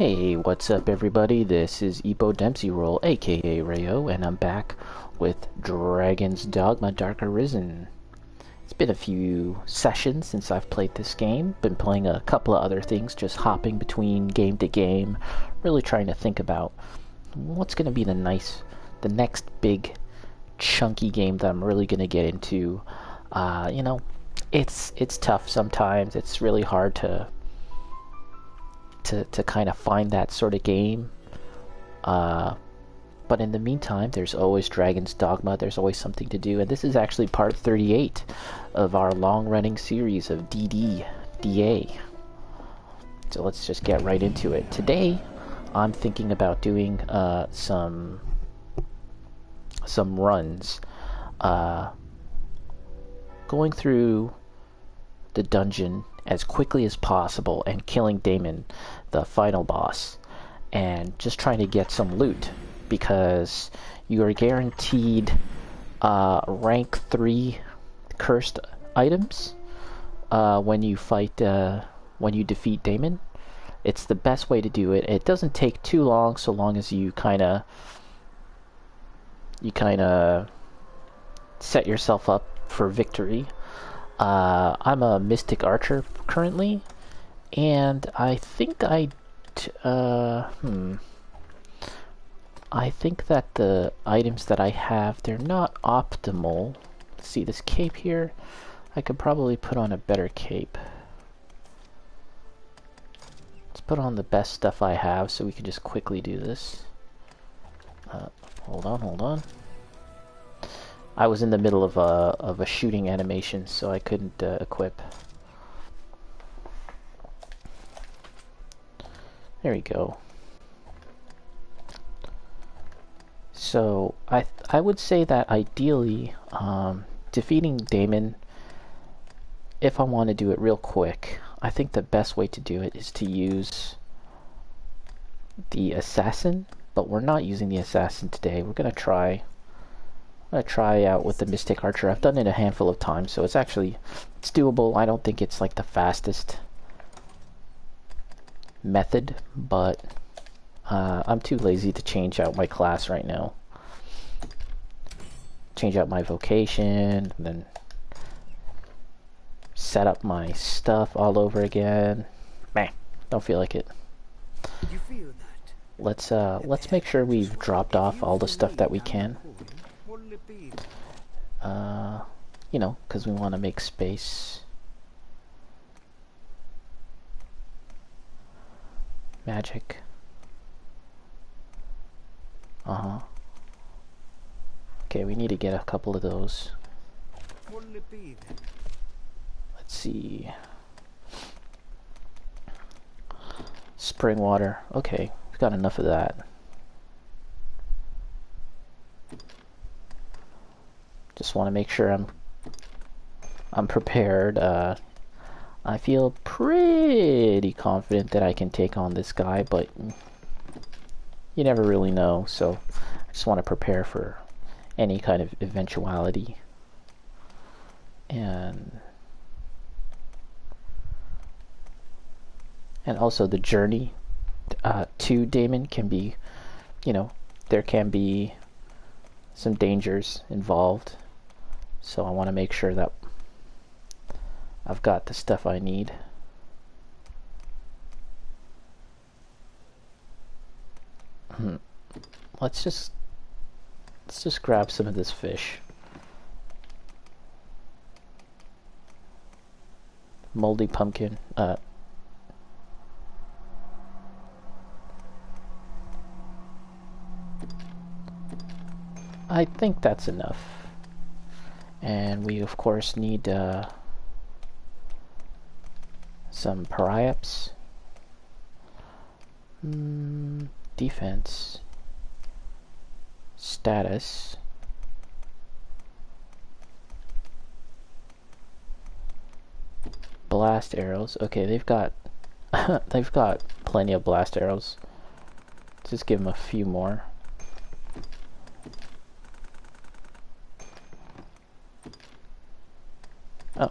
Hey, what's up everybody? This is Epo Dempsey Roll, aka Rayo, and I'm back with Dragon's Dogma Dark Arisen. It's been a few sessions since I've played this game. Been playing a couple of other things, just hopping between game to game, really trying to think about what's going to be the next big chunky game that I'm really going to get into. It's tough sometimes. It's really hard to kind of find that sort of game. But in the meantime, there's always Dragon's Dogma. There's always something to do. And this is actually part 38 of our long-running series of DA. So let's just get right into it. Today, I'm thinking about doing some runs. Going through the dungeon as quickly as possible and killing Daimon, the final boss, and just trying to get some loot, because you are guaranteed rank 3 cursed items when you defeat Daimon. It's the best way to do it. It doesn't take too long, so long as you kind of set yourself up for victory. I'm a Mystic Archer currently, and I think that the items that I have, they're not optimal. Let's see, this cape here, I could probably put on a better cape. Let's put on the best stuff I have so we can just quickly do this. Hold on. I was in the middle of a shooting animation, so I couldn't equip. There we go. So I would say that ideally, defeating Daimon, if I want to do it real quick, I think the best way to do it is to use the assassin. But we're not using the assassin today. We're gonna try out with the Mystic Archer. I've done it a handful of times, so it's doable. I don't think it's like the fastest method, but I'm too lazy to change out my class right now. Change out my vocation, and then set up my stuff all over again. Meh, don't feel like it. You feel that? Let's make sure we've dropped off all the stuff that we can. Because we want to make space. Magic. Okay, we need to get a couple of those. Let's see. Spring water. Okay, we've got enough of that. Just want to make sure I'm prepared. I feel pretty confident that I can take on this guy, but you never really know, so I just want to prepare for any kind of eventuality. And also the journey to Daimon can be, there can be some dangers involved. So I want to make sure that I've got the stuff I need. Let's just grab some of this fish. Moldy pumpkin. I think that's enough. And we of course need some pariaps. Defense. Status. Blast arrows. Okay, they've got plenty of blast arrows. Let's just give them a few more. Oh,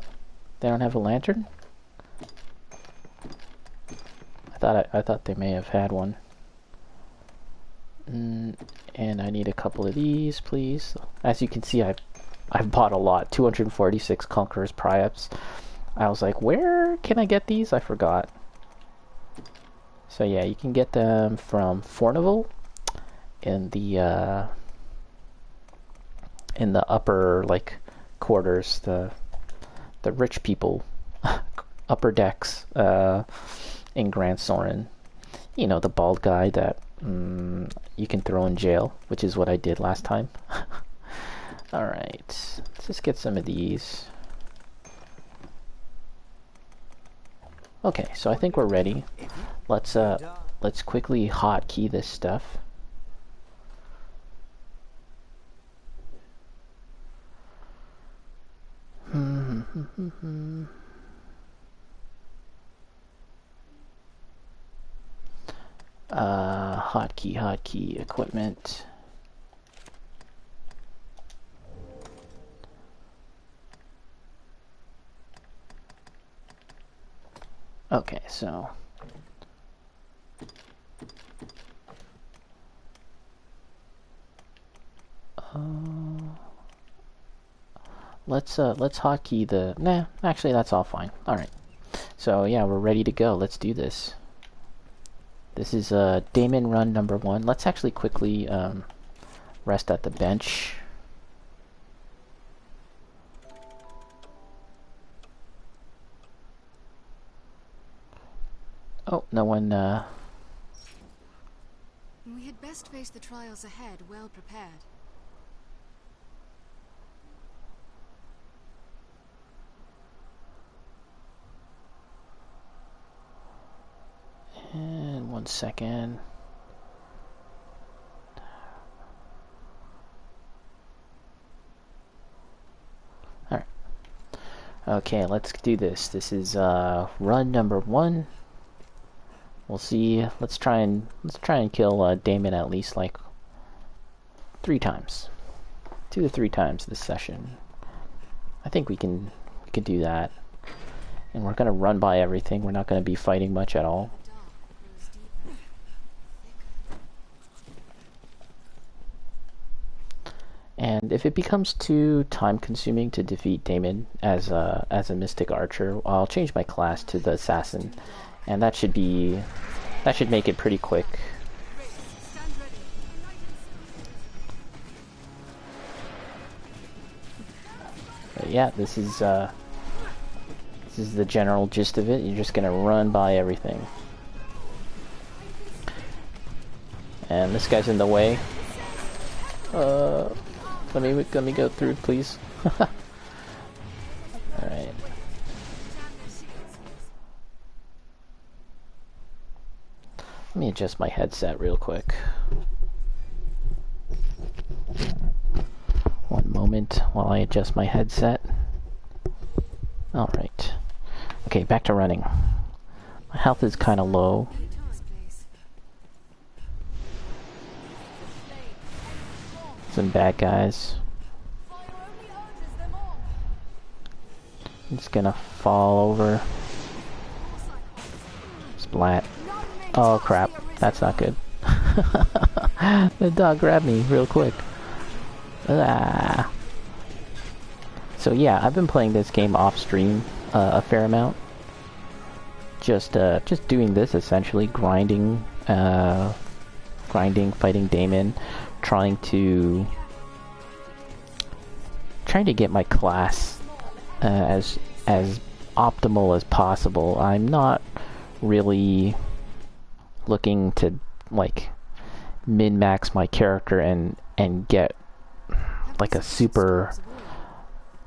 they don't have a lantern? I thought they may have had one. And I need a couple of these, please. As you can see, I've bought a lot. 246 Conqueror's Pryups. I was like, where can I get these? I forgot. So yeah, you can get them from Fornival in the upper like quarters, the rich people upper decks in Grand Soren. You know, the bald guy that you can throw in jail, which is what I did last time. Alright, let's just get some of these. Okay, so I think we're ready. Let's quickly hotkey this stuff. Hotkey, equipment. Okay, so let's hotkey the. Nah, actually, that's all fine. All right. So yeah, we're ready to go. Let's do this. This is Daimon run number 1. Let's actually quickly rest at the bench. Oh, no one. We had best face the trials ahead, well prepared. And 1 second. Alright. Okay, let's do this. This is run number 1. We'll see. Let's try and kill Daimon at least like 3 times. 2 to 3 times this session. I think we can do that. And we're gonna run by everything. We're not gonna be fighting much at all. And if it becomes too time-consuming to defeat Daimon as a Mystic Archer, I'll change my class to the Assassin, and that should make it pretty quick. But yeah, this is the general gist of it. You're just gonna run by everything, and this guy's in the way. Let me go through, please. Alright. Let me adjust my headset real quick. One moment while I adjust my headset. Alright. Okay, back to running. My health is kind of low. Some bad guys. I'm just gonna fall over. Splat. Oh crap, that's not good. The dog grabbed me real quick. Ah. So yeah, I've been playing this game off stream a fair amount. Just doing this essentially, grinding, fighting Daimon, trying to get my class as optimal as possible. I'm not really looking to like min-max my character and get like a super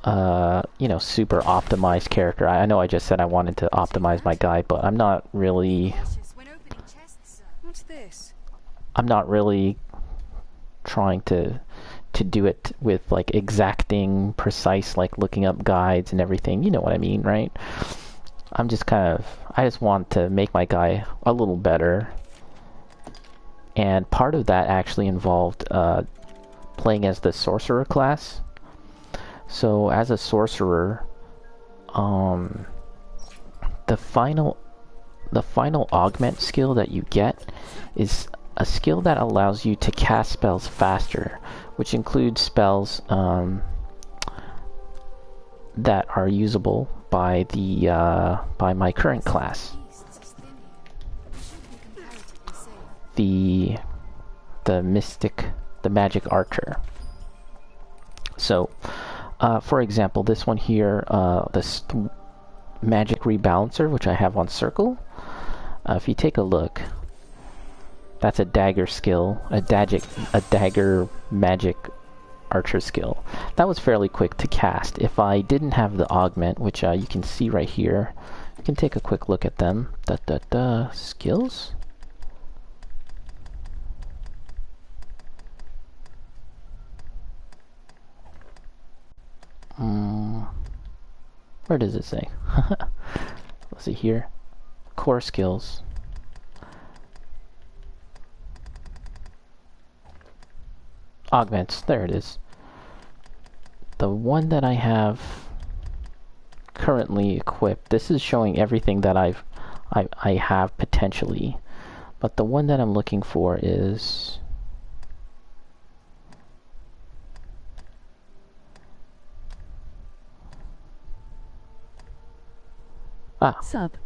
super optimized character. I know I just said I wanted to optimize my guy, but I'm not really trying to do it with like exacting, precise, like looking up guides and everything. You know what I mean, right? I just want to make my guy a little better. And part of that actually involved playing as the sorcerer class. So as a sorcerer, the final the final augment skill that you get is a skill that allows you to cast spells faster, which includes spells that are usable by the by my current class, the mystic, the magic archer. So, for example, this one here, this magic rebalancer, which I have on circle. If you take a look, that's a dagger skill, a dagger magic archer skill. That was fairly quick to cast. If I didn't have the augment, which you can see right here, you can take a quick look at them. Skills? Where does it say? Let's see here. Core skills. Augments. There it is. The one that I have currently equipped, this is showing everything that I have potentially, but the one that I'm looking for is Sup?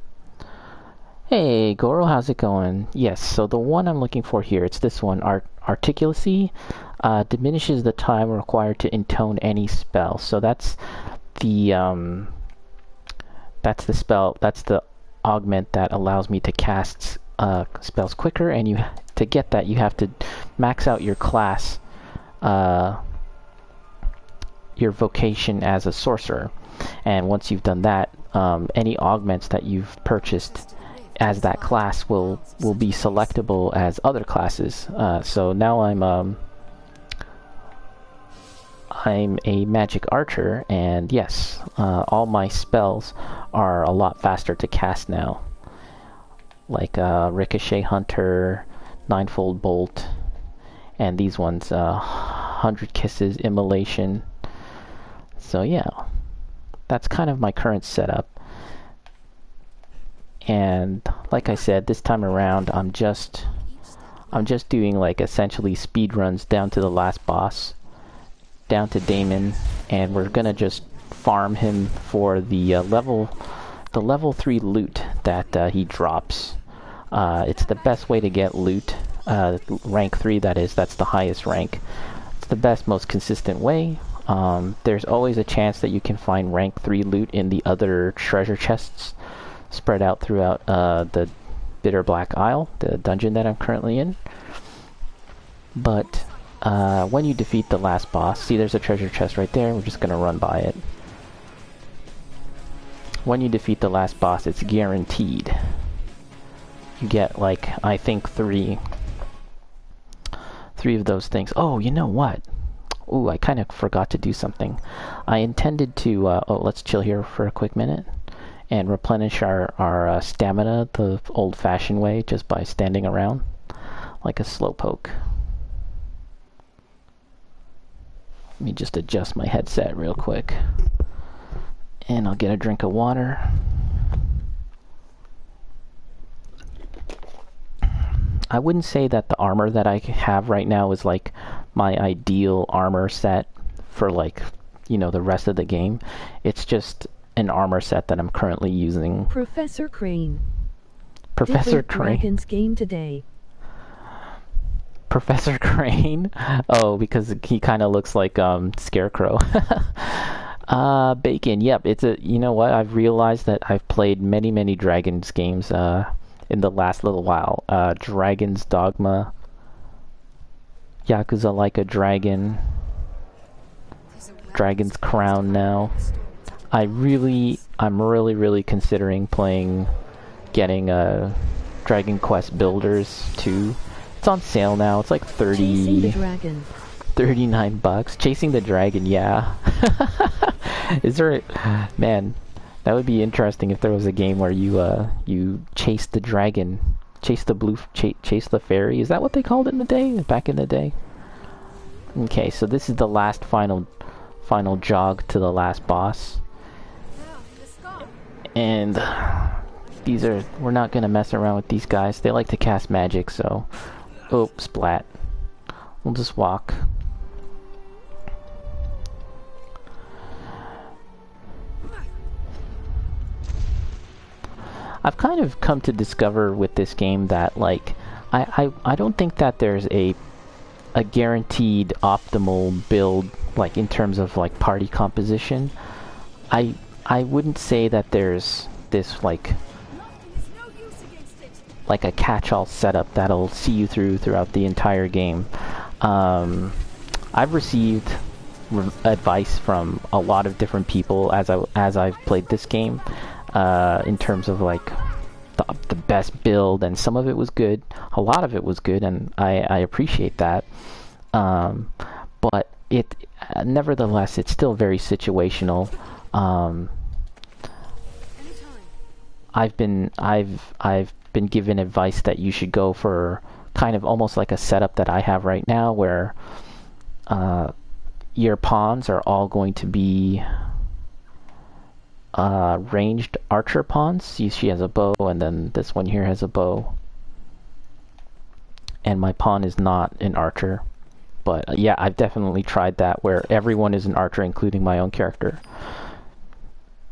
Hey Goro, how's it going? Yes, so the one I'm looking for here, it's this one, Articulacy, diminishes the time required to intone any spell. So that's the spell, that's the augment that allows me to cast spells quicker, and to get that you have to max out your class, your vocation as a sorcerer. And once you've done that, any augments that you've purchased as that class will be selectable as other classes. So now I'm a magic archer, and yes, all my spells are a lot faster to cast now, like Ricochet Hunter, Ninefold Bolt, and these ones, 100 Kisses, Immolation. So yeah, that's kind of my current setup. And like I said, this time around I'm just doing like essentially speed runs down to the last boss, down to Daimon, and we're gonna just farm him for the level 3 loot that he drops. It's the best way to get loot, rank 3 that is, that's the highest rank. It's the best, most consistent way. There's always a chance that you can find rank 3 loot in the other treasure chests spread out throughout the Bitter Black Isle, the dungeon that I'm currently in. But when you defeat the last boss, see there's a treasure chest right there, we're just gonna run by it. When you defeat the last boss, it's guaranteed. You get, like, I think three of those things. Oh, you know what? Ooh, I kind of forgot to do something. I intended to, let's chill here for a quick minute and replenish our stamina the old-fashioned way, just by standing around like a slowpoke. Let me just adjust my headset real quick, and I'll get a drink of water. I wouldn't say that the armor that I have right now is like my ideal armor set for, like, you know, the rest of the game. It's just an armor set that I'm currently using. Professor Crane. Professor Different Crane. Dragons game today. Professor Crane? Oh, because he kind of looks like Scarecrow. Bacon. Yep, it's a. You know what? I've realized that I've played many Dragons games in the last little while. Dragon's Dogma, Yakuza Like a Dragon, Dragon's Crown now. I'm really considering getting Dragon Quest Builders 2. It's on sale now. It's like Chasing the Dragon. $39. Chasing the Dragon, yeah. Is there man, that would be interesting if there was a game where you chase the dragon, chase the fairy. Is that what they called it in the day? Back in the day? Okay, so this is the last final jog to the last boss. And we're not gonna mess around with these guys. They like to cast magic, so... Oh, splat. We'll just walk. I've kind of come to discover with this game that, like, I don't think that there's a guaranteed optimal build, like, in terms of, like, party composition. I wouldn't say that there's this, like a catch-all setup that'll see you throughout the entire game. I've received advice from a lot of different people as I've played this game, in terms of, like, the best build, and some of it was good, a lot of it was good, and I appreciate that. But it nevertheless, it's still very situational. I've been given advice that you should go for kind of almost like a setup that I have right now, where your pawns are all going to be ranged archer pawns. See, she has a bow, and then this one here has a bow. And my pawn is not an archer. But yeah, I've definitely tried that, where everyone is an archer, including my own character.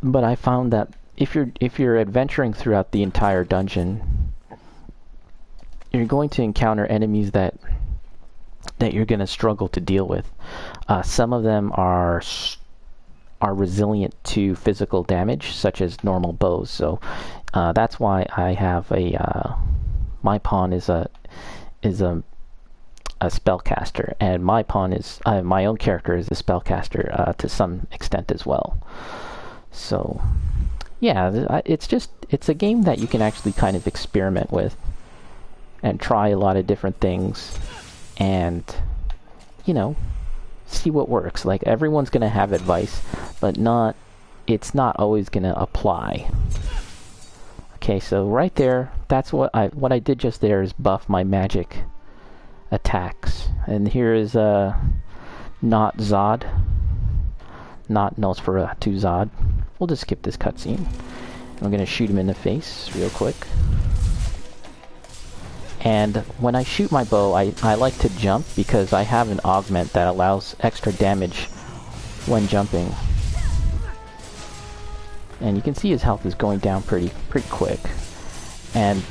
But I found that if you're adventuring throughout the entire dungeon, you're going to encounter enemies that you're going to struggle to deal with. Some of them are resilient to physical damage, such as normal bows. So that's why I have my pawn is a spellcaster, and my pawn is my own character is a spellcaster to some extent as well. So yeah, it's a game that you can actually kind of experiment with and try a lot of different things, and see what works. Like, everyone's gonna have advice, but it's not always gonna apply. Okay, so right there, that's what I did just there, is buff my magic attacks. And here is not Zod, not Nosferatu Zod. We'll just skip this cutscene. I'm gonna shoot him in the face real quick. And when I shoot my bow, I like to jump, because I have an augment that allows extra damage when jumping. And you can see his health is going down pretty quick. And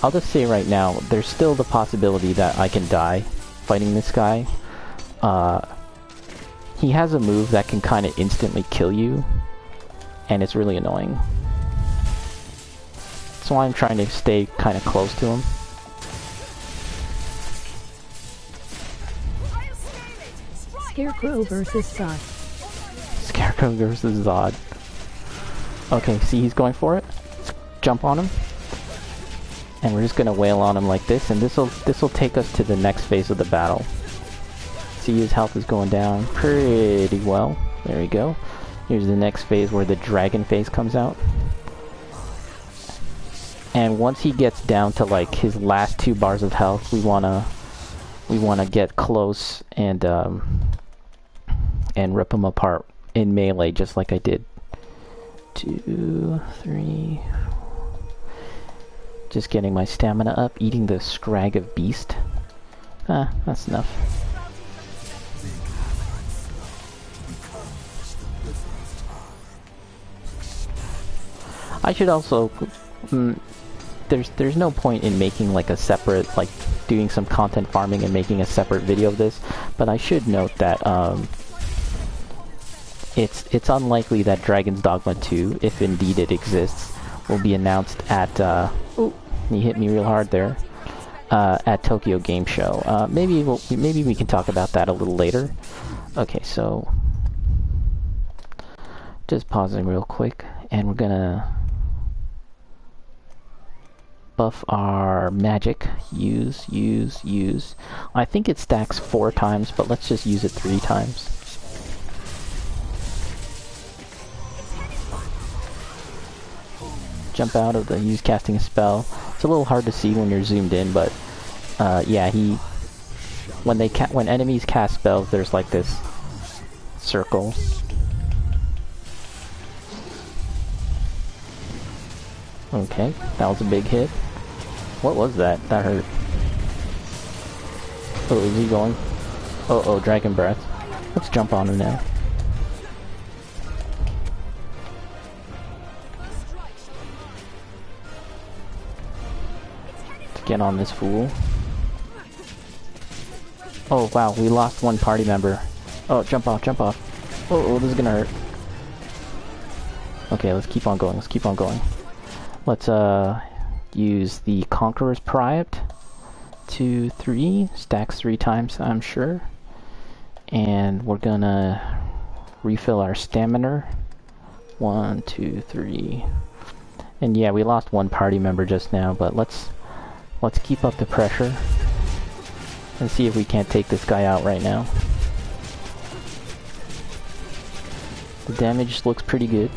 I'll just say right now, there's still the possibility that I can die fighting this guy. He has a move that can kind of instantly kill you, and it's really annoying. That's why I'm trying to stay kind of close to him. Scarecrow versus Zod. Scarecrow versus Zod. Okay, see, he's going for it. Let's jump on him. And we're just gonna wail on him like this, and this'll take us to the next phase of the battle. See, his health is going down pretty well. There we go. Here's the next phase, where the dragon phase comes out. And once he gets down to, like, his last 2 bars of health, we wanna get close and rip him apart in melee, just like I did. 2, 3. Just getting my stamina up, eating the scrag of beast. That's enough. I should also... there's no point in making, like, a separate, like, doing some content farming and making a separate video of this, but I should note that, it's unlikely that Dragon's Dogma 2, if indeed it exists, will be announced at, ooh, he hit me real hard there, at Tokyo Game Show. Maybe we can talk about that a little later. Okay, so, just pausing real quick, and we're gonna buff our magic. Use. I think it stacks 4 times, but let's just use it 3 times. Jump out of the use casting a spell. It's a little hard to see when you're zoomed in, but yeah, when enemies cast spells, there's like this circle. Okay, that was a big hit. What was that? That hurt. Oh, is he going? Oh, Dragon Breath. Let's jump on him now. Let's get on this fool. Oh, wow, we lost one party member. Oh, jump off, jump off. Oh, this is gonna hurt. Okay, let's keep on going, let's keep on going. Let's, use the Conqueror's Pride. 2, 3, stacks 3 times, I'm sure. And we're gonna refill our stamina. 1, 2, 3. And yeah, we lost one party member just now, but let's keep up the pressure and see if we can't take this guy out right now. The damage looks pretty good.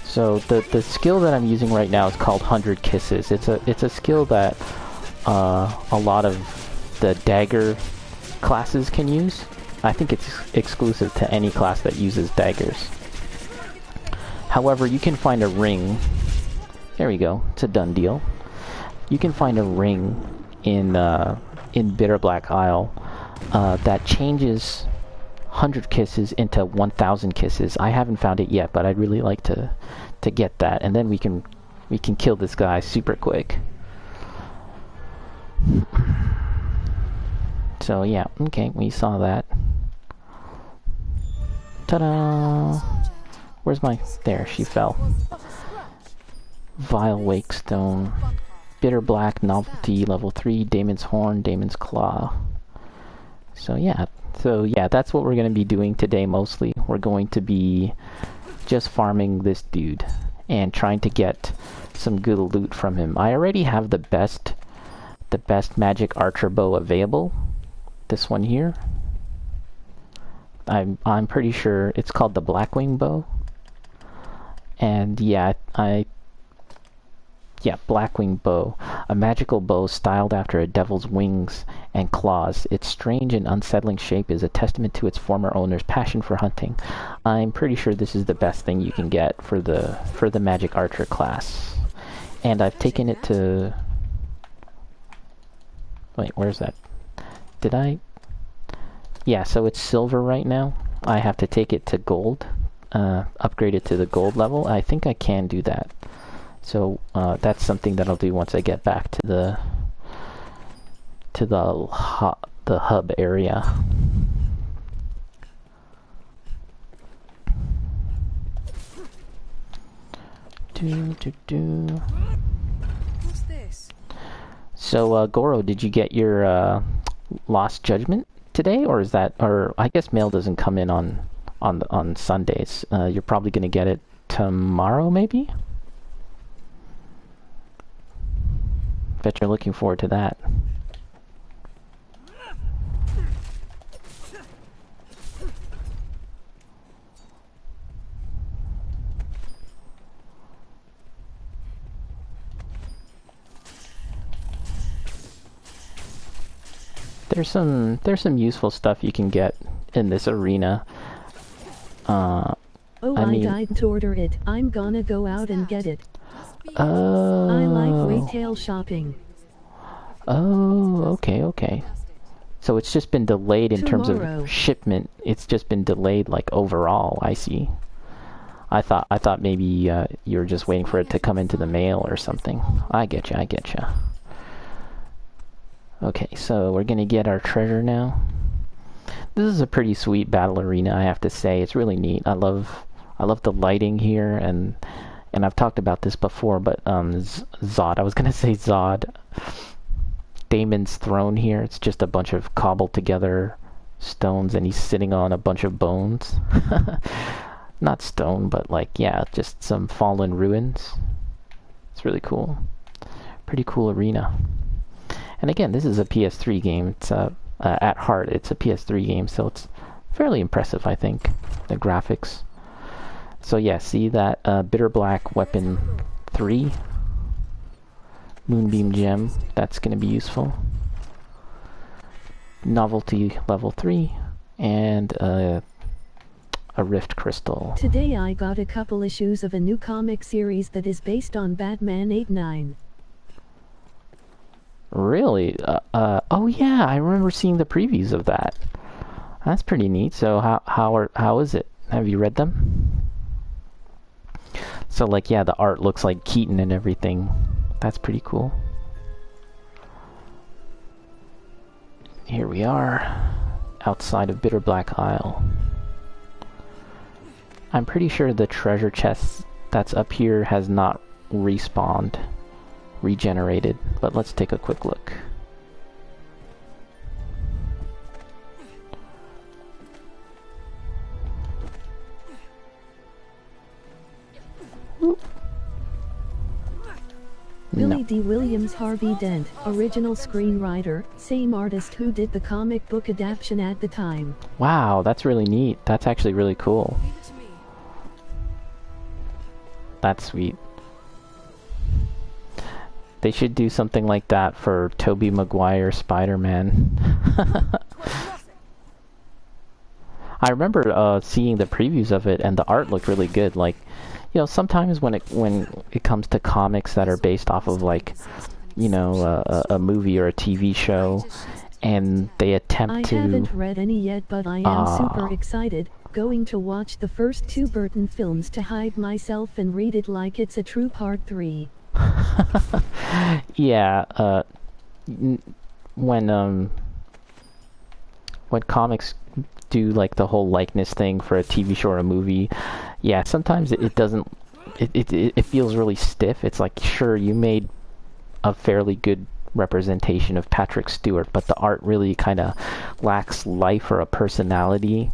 So the skill that I'm using right now is called 100 Kisses. It's a skill that a lot of the dagger classes can use. I think it's exclusive to any class that uses daggers. However, you can find a ring. There we go. It's a done deal. You can find a ring in Bitter Black Isle that changes 100 kisses into 1,000 kisses. I haven't found it yet, but I'd really like to get that, and then we can kill this guy super quick. So yeah, okay, we saw that. Ta-da! Where's my... There, she fell. Vile Wakestone. Bitter Black Novelty, level 3, Daimon's Horn, Daimon's Claw. So yeah, that's what we're going to be doing today mostly. We're going to be just farming this dude and trying to get some good loot from him. I already have the best magic archer bow available. This one here. I'm pretty sure it's called the Blackwing Bow. And yeah, Blackwing Bow, a magical bow styled after a devil's wings and claws. Its strange and unsettling shape is a testament to its former owner's passion for hunting. I'm pretty sure this is the best thing you can get for the magic archer class. And I've taken it to... Wait, where's that? Did I... Yeah, so it's silver right now. I have to take it to gold, upgrade it to the gold level. I think I can do that. So that's something that I'll do once I get back to the hub area. What's this? So Goro, did you get your Lost Judgment today, or is that, or I guess mail doesn't come in on Sundays. You're probably gonna get it tomorrow, maybe. Bet you're looking forward to that. There's some useful stuff you can get in this arena. I died to order it. I'm gonna go out and get it. Oh. I like retail shopping. Oh, okay. So it's just been delayed in terms of shipment. It's just been delayed, like, overall. I see. I thought maybe you were just waiting for it to come into the mail or something. I getcha. Okay, so we're gonna get our treasure now. This is a pretty sweet battle arena, I have to say. It's really neat. I love the lighting here, and I've talked about this before, but Zod. I was gonna say Zod. Daimon's throne here. It's just a bunch of cobbled together stones, and he's sitting on a bunch of bones. Not stone, but like, yeah, just some fallen ruins. It's really cool. Pretty cool arena. And again, this is a PS3 game. It's at heart, it's a PS3 game, so it's fairly impressive, I think, the graphics. So yeah, see that Bitter Black Weapon 3 Moonbeam Gem, that's going to be useful. Novelty level 3, and a a rift crystal. Today I got a couple issues of a new comic series that is based on Batman 89. Really? Oh yeah, I remember seeing the previews of that. That's pretty neat. So how is it? Have you read them? So like, yeah, the art looks like Keaton and everything. That's pretty cool. Here we are, outside of Bitter Black Isle. I'm pretty sure the treasure chest that's up here has not respawned, regenerated, but let's take a quick look. Billy D. Williams, Harvey Dent, original screenwriter, same artist who did the comic book adaptation at the time. Wow, that's really neat. That's actually really cool. Leave it to me. That's sweet. They should do something like that for Tobey Maguire Spider-Man. I remember seeing the previews of it, and the art looked really good. Like, you know, sometimes when it comes to comics that are based off of, like, you know, a movie or a TV show, and they attempt to... I haven't read any yet, but I am super excited. Going to watch the first 2 Burton films to hype myself and read it like it's a true part 3. Yeah, when comics do like the whole likeness thing for a TV show or a movie, yeah, sometimes it doesn't, it feels really stiff. It's like, sure, you made a fairly good representation of Patrick Stewart, but the art really kind of lacks life or a personality,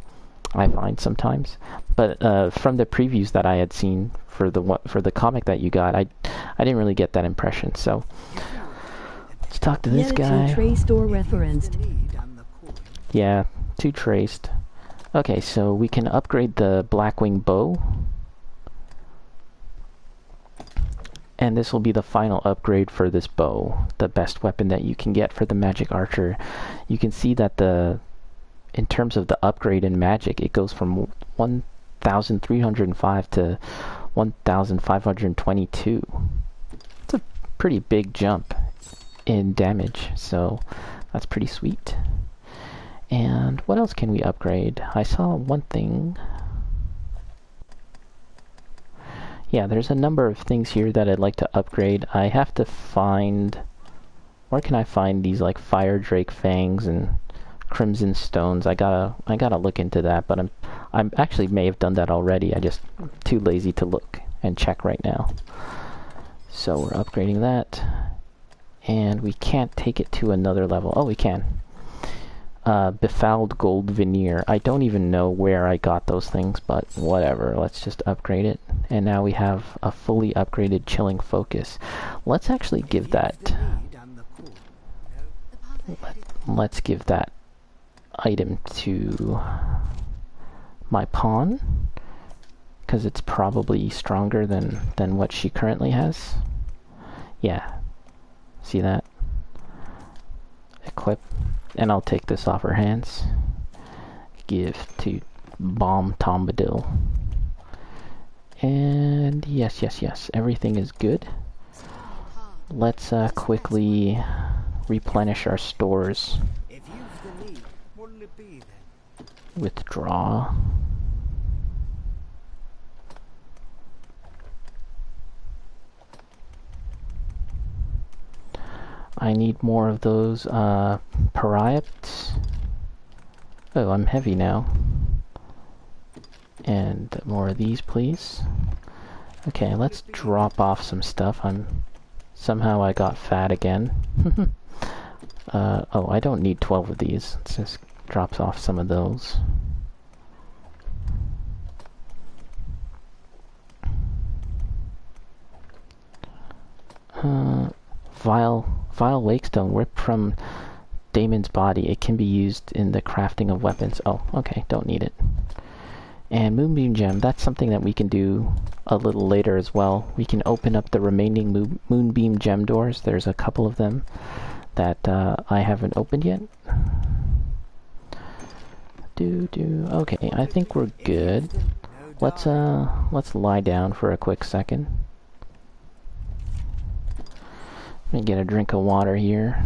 I find sometimes. But from the previews that I had seen for the comic that you got, I didn't really get that impression. So let's talk to this guy. Too traced or referenced. Yeah, too traced. Okay, so we can upgrade the Blackwing Bow. And this will be the final upgrade for this bow, the best weapon that you can get for the magic archer. You can see that in terms of the upgrade in magic, it goes from 1,305 to 1,522. It's a pretty big jump in damage, so that's pretty sweet. And what else can we upgrade? I saw one thing. Yeah, there's a number of things here that I'd like to upgrade. I have to find... Where can I find these, like, Fire Drake Fangs and Crimson Stones? I gotta look into that, but I'm actually may have done that already. I just too lazy to look and check right now. So we're upgrading that. And we can't take it to another level. Oh, we can. Befouled Gold Veneer. I don't even know where I got those things, but whatever. Let's just upgrade it. And now we have a fully upgraded Chilling Focus. Let's actually give that... Let's give that item to my pawn, because it's probably stronger than what she currently has. Yeah. See that? Equip. And I'll take this off her hands. Give to Bomb Tombadil. And yes, everything is good. Let's quickly replenish our stores. Withdraw. I need more of those Pariaps. Oh, I'm heavy now. And more of these, please. Okay, let's drop off some stuff. Somehow I got fat again. Oh, I don't need 12 of these. Let's just drops off some of those. Vile Wakestone, ripped from Daimon's body. It can be used in the crafting of weapons. Oh, okay, don't need it. And Moonbeam Gem, that's something that we can do a little later as well. We can open up the remaining Moonbeam Gem doors. There's a couple of them that I haven't opened yet. Okay, I think we're good. Let's lie down for a quick second. Let me get a drink of water here.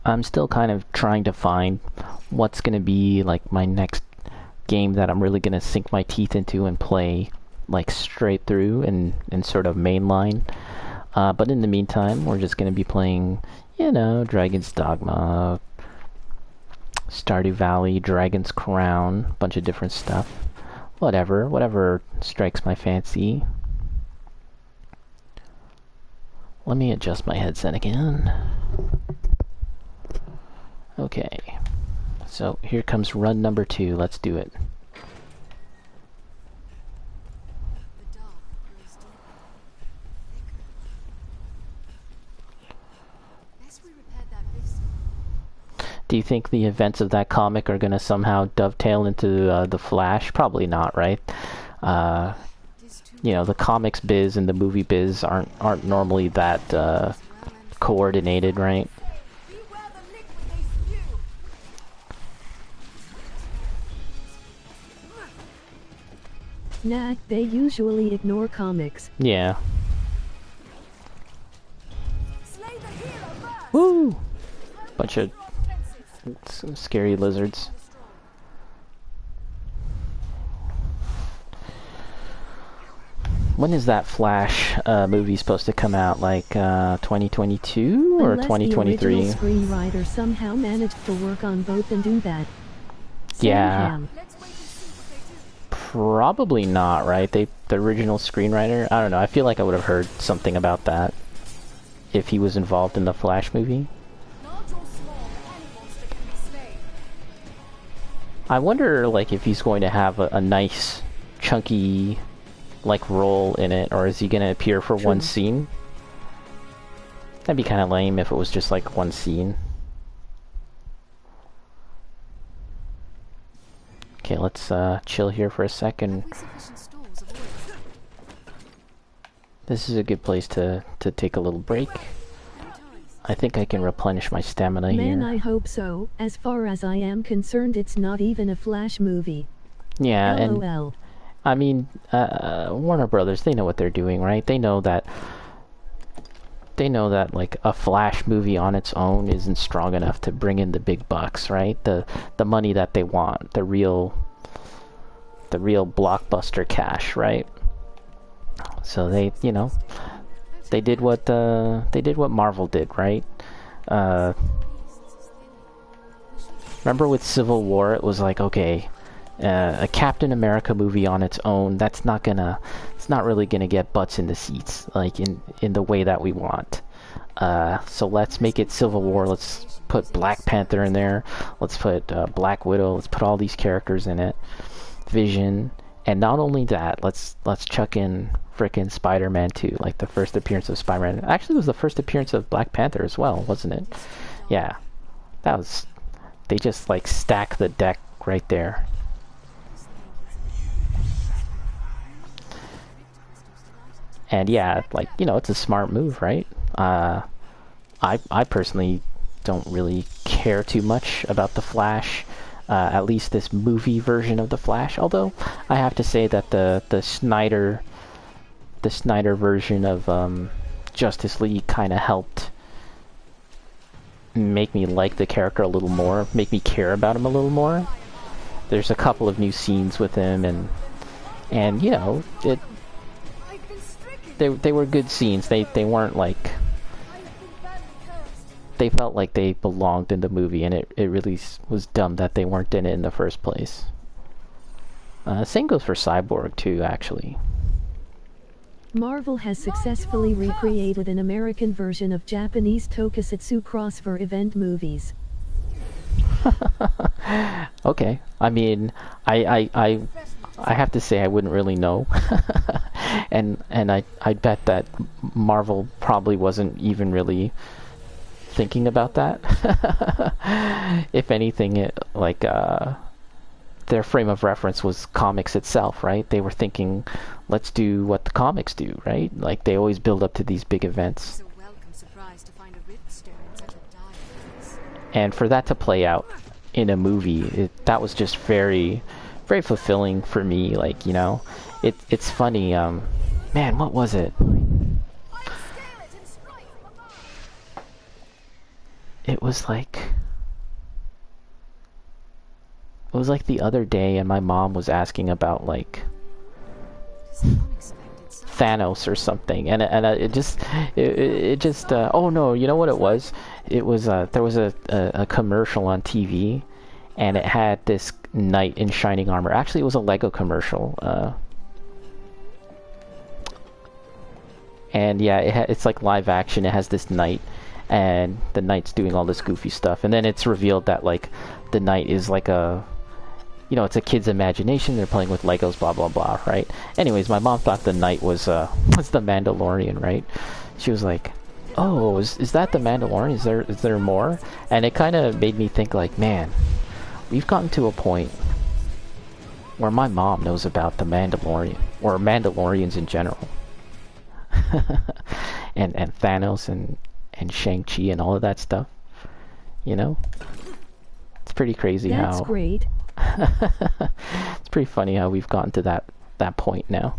I'm still kind of trying to find what's gonna be like my next game that I'm really gonna sink my teeth into and play like straight through and sort of mainline. But in the meantime, we're just gonna be playing, you know, Dragon's Dogma, Stardew Valley, Dragon's Crown, bunch of different stuff. Whatever strikes my fancy. Let me adjust my headset again. Okay, so here comes run number 2. Let's do it. The dark grows deeper, thicker. Best we repaired that vista. Do you think the events of that comic are going to somehow dovetail into the Flash? Probably not, right? You know, the comics biz and the movie biz aren't normally that coordinated, right? Nah, they usually ignore comics. Yeah. Woo! Bunch of some scary lizards. When is that Flash movie supposed to come out? Like 2022 or Unless 2023? the original screenwriter somehow managed to work on both and do that. Yeah. Sam. Probably not, right? The original screenwriter? I don't know. I feel like I would have heard something about that if he was involved in the Flash movie. I wonder, like, if he's going to have a nice, chunky, like, role in it, or is he going to appear for one scene? That'd be kind of lame if it was just, like, one scene. Okay, let's chill here for a second. This is a good place to take a little break. I think I can replenish my stamina here. Man, I hope so. As far as I am concerned, it's not even a Flash movie. Yeah, LOL. and I mean, Warner Brothers, they know what they're doing, right? They know that like a Flash movie on its own isn't strong enough to bring in the big bucks, right? The money that they want, the real blockbuster cash, right? So they, you know, they did what Marvel did, right? Remember with Civil War, it was like, okay, a Captain America movie on its own, it's not really gonna get butts in the seats, like in the way that we want. So let's make it Civil War. Let's put Black Panther in there. Let's put Black Widow. Let's put all these characters in it. Vision, and not only that, let's chuck in frickin' Spider-Man 2, like the first appearance of Spider-Man. Actually, it was the first appearance of Black Panther as well, wasn't it? Yeah, that was. They just like stack the deck right there. And yeah, like, you know, it's a smart move, right? I personally don't really care too much about the Flash, at least this movie version of the Flash. Although I have to say that the Snyder version of Justice League kind of helped make me like the character a little more, make me care about him a little more. There's a couple of new scenes with him, and you know, they were good scenes. They weren't like, they felt like they belonged in the movie, and it really was dumb that they weren't in it in the first place. Same goes for Cyborg too, actually. Marvel has successfully recreated an American version of Japanese tokusatsu crossover event movies. Okay, I mean, I have to say I wouldn't really know, and I bet that Marvel probably wasn't even really thinking about that. If anything, their frame of reference was comics itself, right? They were thinking, let's do what the comics do, right? Like, they always build up to these big events. It's a welcome surprise to find a rift stone in such a dire And for that to play out in a movie, that was just very, very fulfilling for me. Like, you know, it's funny. Man, what was it? It was like the other day, and my mom was asking about like Thanos or something, and it just oh no, you know what it was? It was there was a commercial on TV, and it had this knight in shining armor. Actually, it was a Lego commercial. And yeah, it's like live action. It has this knight, and the knight's doing all this goofy stuff, and then it's revealed that like the knight is like a, you know, it's a kid's imagination. They're playing with Legos, blah blah blah, right? Anyways, my mom thought the knight was the Mandalorian, right? She was like, "Oh, is that the Mandalorian? Is there more?" And it kind of made me think, like, man, we've gotten to a point where my mom knows about the Mandalorian, or Mandalorians in general, and Thanos and Shang-Chi and all of that stuff. You know, it's pretty crazy. That's great. It's pretty funny how we've gotten to that point now.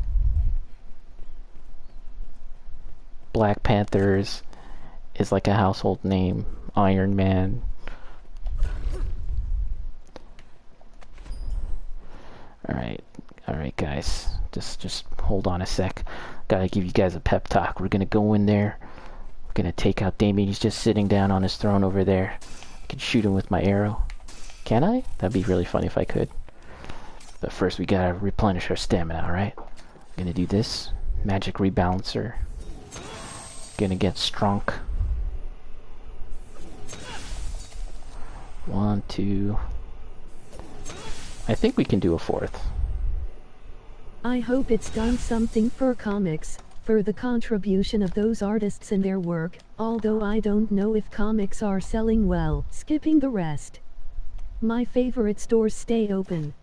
Black Panthers is like a household name. Iron Man. Alright guys. Just hold on a sec. Gotta give you guys a pep talk. We're gonna go in there. We're gonna take out Daimon. He's just sitting down on his throne over there. I can shoot him with my arrow. Can I? That'd be really funny if I could. But first we gotta replenish our stamina, alright? Gonna do this. Magic rebalancer. Gonna get strong. 1, 2. I think we can do a fourth. I hope it's done something for comics, for the contribution of those artists and their work, although I don't know if comics are selling well. Skipping the rest. My favorite stores stay open.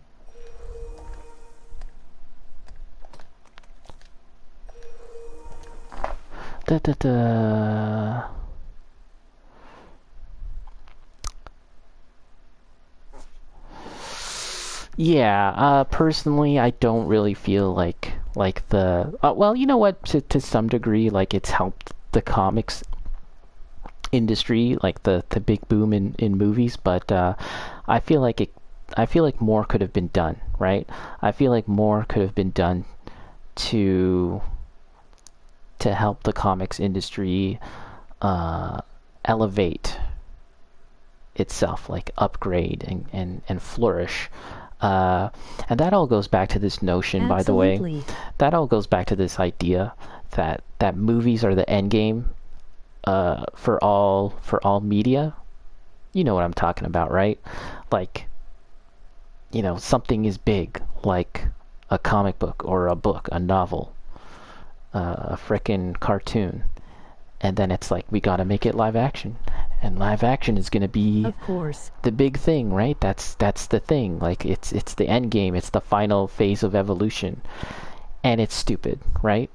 Da da da. Yeah, personally, I don't really feel like the well, you know what, to some degree, like it's helped the comics industry, like the big boom in movies, but I feel like more could have been done, right? I feel like more could have been done to help the comics industry elevate itself, like upgrade and flourish. And that all goes back to this notion, by the way. That all goes back to this idea that movies are the end game for all media. You know what I'm talking about, right? Like, you know, something is big, like a comic book or a book, a novel, a frickin' cartoon, and then it's like we gotta make it live action, and live action is gonna be, of course, the big thing, right? That's the thing. Like it's the end game. It's the final phase of evolution, and it's stupid, right?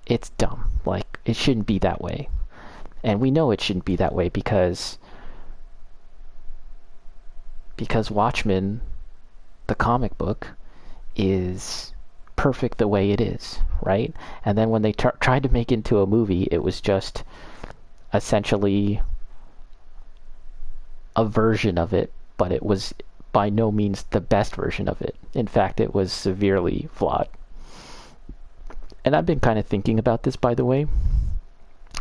It's dumb. Like it shouldn't be that way, and we know it shouldn't be that way because Watchmen, the comic book, is perfect the way it is, right? And then when they tried to make it into a movie, it was just essentially a version of it, but it was by no means the best version of it. In fact, it was severely flawed. And I've been kind of thinking about this, by the way,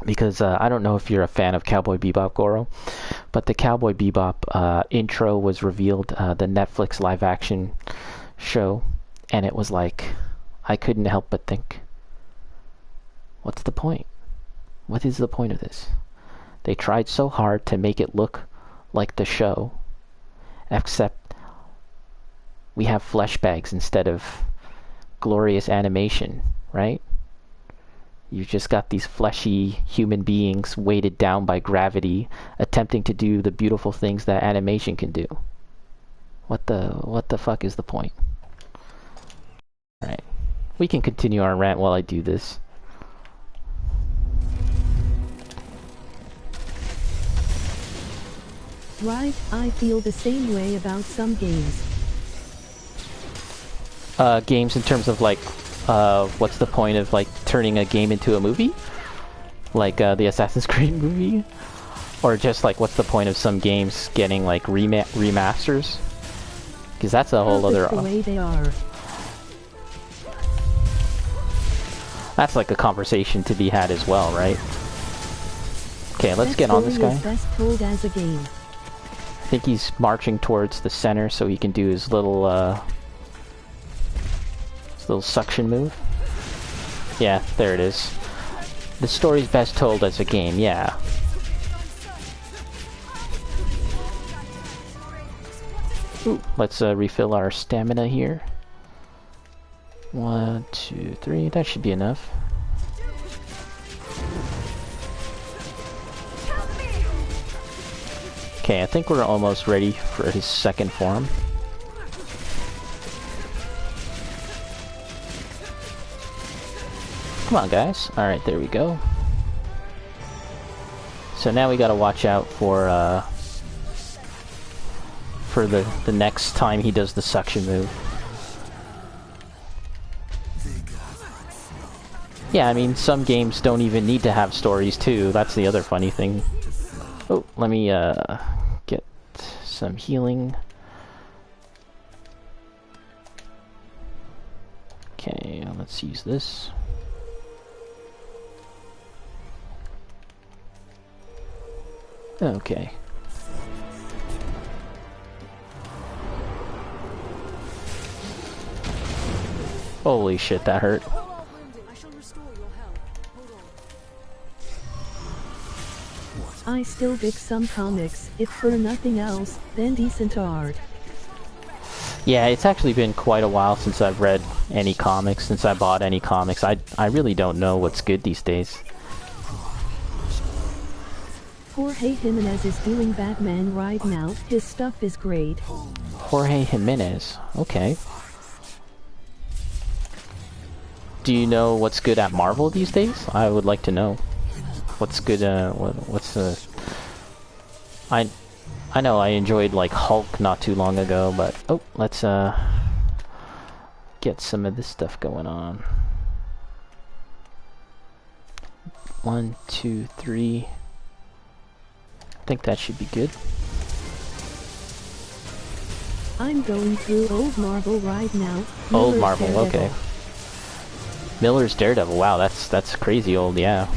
because I don't know if you're a fan of Cowboy Bebop, Goro, but the Cowboy Bebop intro was revealed, the Netflix live action show, and it was like, I couldn't help but think, what's the point? What is the point of this? They tried so hard to make it look like the show, except we have flesh bags instead of glorious animation, right? You've just got these fleshy human beings weighted down by gravity, attempting to do the beautiful things that animation can do. What the fuck is the point? Alright. We can continue our rant while I do this. Right, I feel the same way about some games. Games in terms of like, what's the point of like turning a game into a movie? Like the Assassin's Creed movie? Or just like, what's the point of some games getting like remasters? Because that's a whole other... the way they are. That's like a conversation to be had as well, right? Okay, let's get on this guy. Best told as a game. I think he's marching towards the center so he can do his little suction move. Yeah, there it is. The story's best told as a game, yeah. Ooh, let's refill our stamina here. 1, 2, 3, that should be enough. Okay, I think we're almost ready for his second form. Come on, guys. Alright, there we go. So now we gotta watch out for the next time he does the suction move. Yeah, I mean, some games don't even need to have stories too. That's the other funny thing. Oh, let me get some healing. Okay, let's use this. Okay. Holy shit, that hurt. I still dig some comics, if for nothing else, then decent art. Yeah, it's actually been quite a while since I've read any comics, since I bought any comics. I really don't know what's good these days. Jorge Jimenez is doing Batman right now. His stuff is great. Jorge Jimenez. Okay. Do you know what's good at Marvel these days? I would like to know. What's good, I know I enjoyed, like, Hulk not too long ago, but... Oh, let's, get some of this stuff going on. 1, 2, 3... I think that should be good. I'm going through old Marvel right now. Old Miller's Marvel, Daredevil. okay. Miller's Daredevil, wow, that's crazy old, yeah.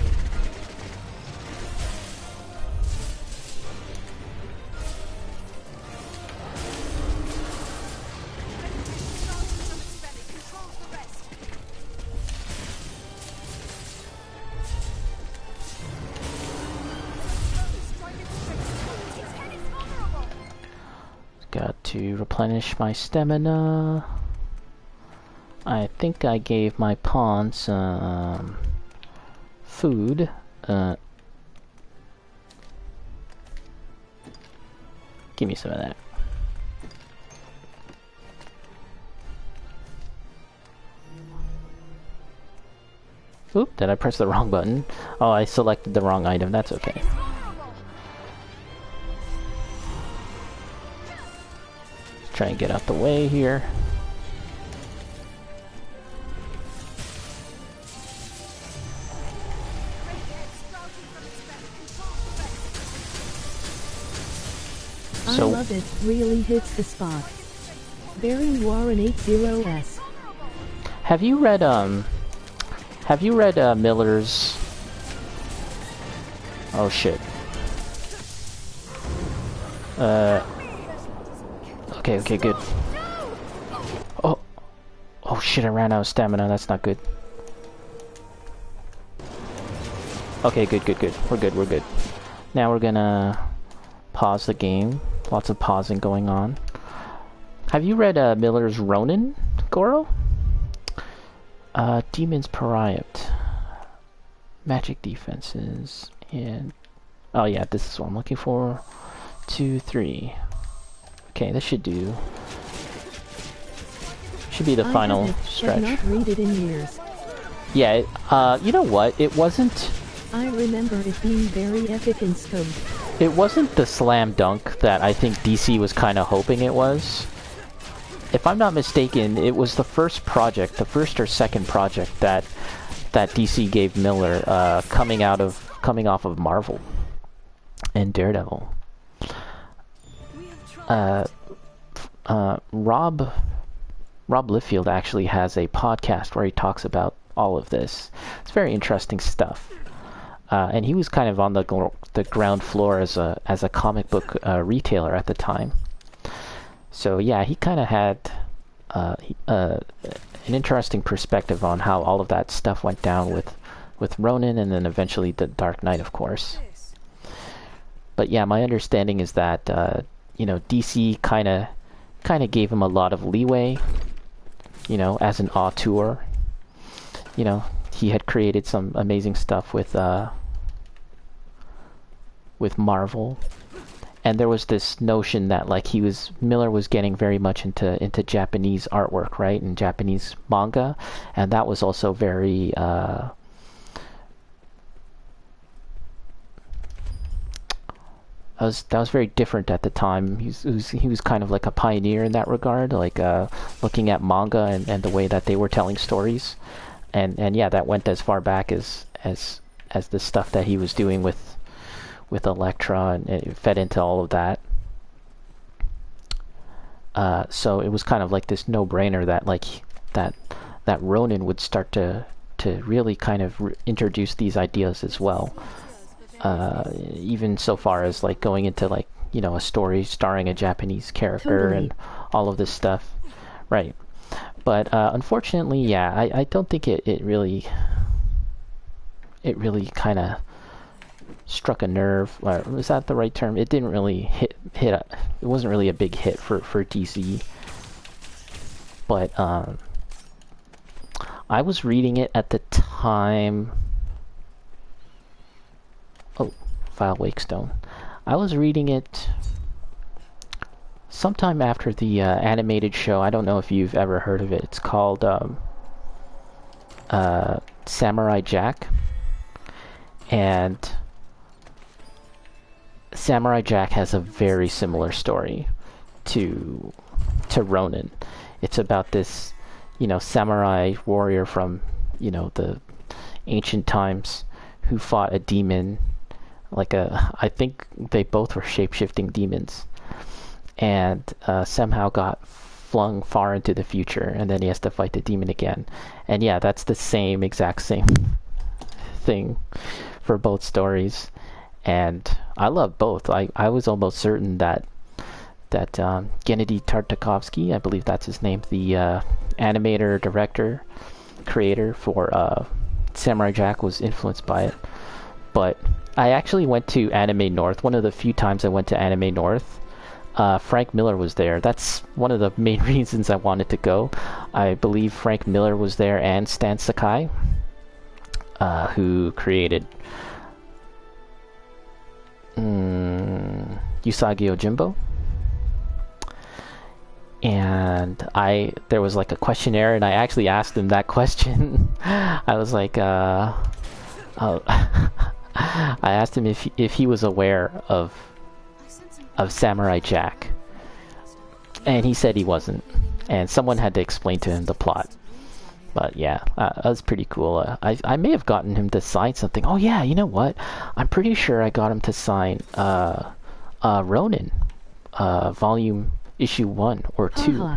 Got to replenish my stamina. I think I gave my pawn some food. Give me some of that. Oop, did I press the wrong button? Oh, I selected the wrong item. That's okay. Try and get out the way here. I love it, really hits the spot. Baron Warren 80S. Have you read Miller's... Oh shit. Okay, good. Oh shit, I ran out of stamina, that's not good. Okay, good. We're good. Now we're gonna pause the game. Lots of pausing going on. Have you read Miller's Ronin, Goro? Demon's Pariah. Magic defenses, and... Oh yeah, this is what I'm looking for. 2, 3. Okay, this should do. Should be the final stretch. I've not read it in years. Yeah, you know what? It wasn't... I remember it being very epic in scope. it wasn't the slam dunk that I think DC was kind of hoping it was. If I'm not mistaken, it was the first or second project that DC gave Miller, coming off of Marvel and Daredevil. Rob Liefeld actually has a podcast where he talks about all of this. It's very interesting stuff. And he was kind of on the ground floor as a comic book retailer at the time. So yeah, he kind of had an interesting perspective on how all of that stuff went down with Ronin, and then eventually the Dark Knight, of course. But yeah, my understanding is that DC kind of gave him a lot of leeway, as an auteur. He had created some amazing stuff with Marvel, and there was this notion that like Miller was getting very much into Japanese artwork, right, and Japanese manga, and that was also very that was very different at the time. He was kind of like a pioneer in that regard, like looking at manga and the way that they were telling stories, and yeah, that went as far back as the stuff that he was doing with Elektra, and it fed into all of that. So it was kind of like this no-brainer that like that Ronin would start to really kind of introduce these ideas as well. Even so far as like going into like a story starring a Japanese character and all of this stuff, right? But unfortunately, yeah, I don't think it really kind of struck a nerve. Was that the right term? It didn't really hit. It wasn't really a big hit for DC. But I was reading it at the time. Oh, File Wakestone. I was reading it sometime after the animated show. I don't know if you've ever heard of it. It's called Samurai Jack. And Samurai Jack has a very similar story to Ronin. It's about this, samurai warrior from, the ancient times who fought a demon, I think they both were shape-shifting demons, and somehow got flung far into the future, and then he has to fight the demon again. And yeah, that's the exact same thing for both stories. And I love both. I was almost certain that Gennady Tartakovsky, I believe that's his name, the animator, director, creator for Samurai Jack, was influenced by it. But I actually went to Anime North. One of the few times I went to Anime North, Frank Miller was there. That's one of the main reasons I wanted to go. I believe Frank Miller was there, and Stan Sakai, who created Usagi Yojimbo. And there was like a questionnaire, and I actually asked him that question. I was like, I asked him if he was aware of Samurai Jack, and he said he wasn't, and someone had to explain to him the plot. But yeah, that was pretty cool. I may have gotten him to sign something. Oh yeah, you know what? I'm pretty sure I got him to sign Ronin, volume issue 1 or 2.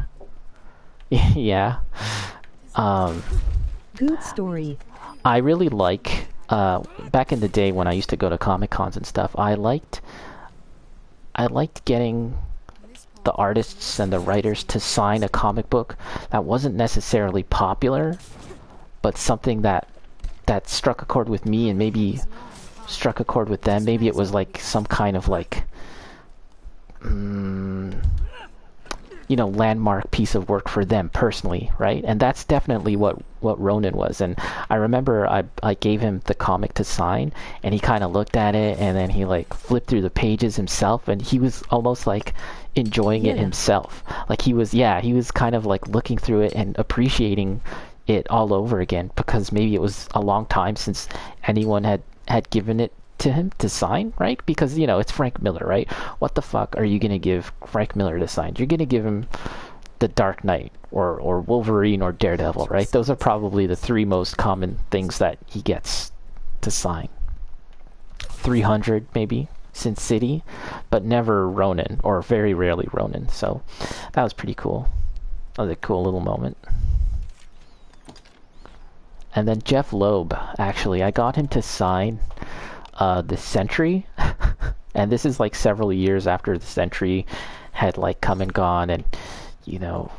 Yeah. Good story. I really like, back in the day when I used to go to Comic Cons and stuff, I liked getting the artists and the writers to sign a comic book that wasn't necessarily popular, but something that struck a chord with me and maybe struck a chord with them. Maybe it was like some kind of like landmark piece of work for them personally, right? And that's definitely what Ronin was. And I remember I gave him the comic to sign, and he kind of looked at it, and then he like flipped through the pages himself, and he was almost like enjoying it himself. Like he was kind of like looking through it and appreciating it all over again, because maybe it was a long time since anyone had given it to him to sign, right? Because, you know, it's Frank Miller, right? What the fuck are you going to give Frank Miller to sign? You're going to give him the Dark Knight or Wolverine or Daredevil, right? Those are probably the three most common things that he gets to sign. 300 maybe, Sin City, but never Ronin, or very rarely Ronin. So that was pretty cool. That was a cool little moment. And then Jeff Loeb, actually, I got him to sign the Sentry, and this is like several years after the Sentry had like come and gone, and you know,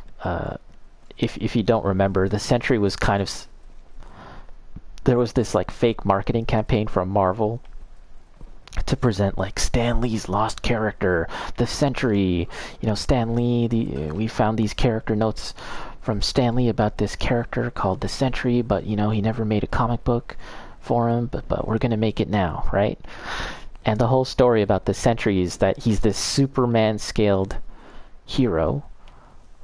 if you don't remember, the Sentry was kind of, there was this like fake marketing campaign from Marvel to present like Stan Lee's lost character, the Sentry. You know, Stan Lee, we found these character notes from Stan Lee about this character called the Sentry, but you know, he never made a comic book for him, but we're gonna make it now, right? And the whole story about the Sentry is that he's this Superman scaled hero,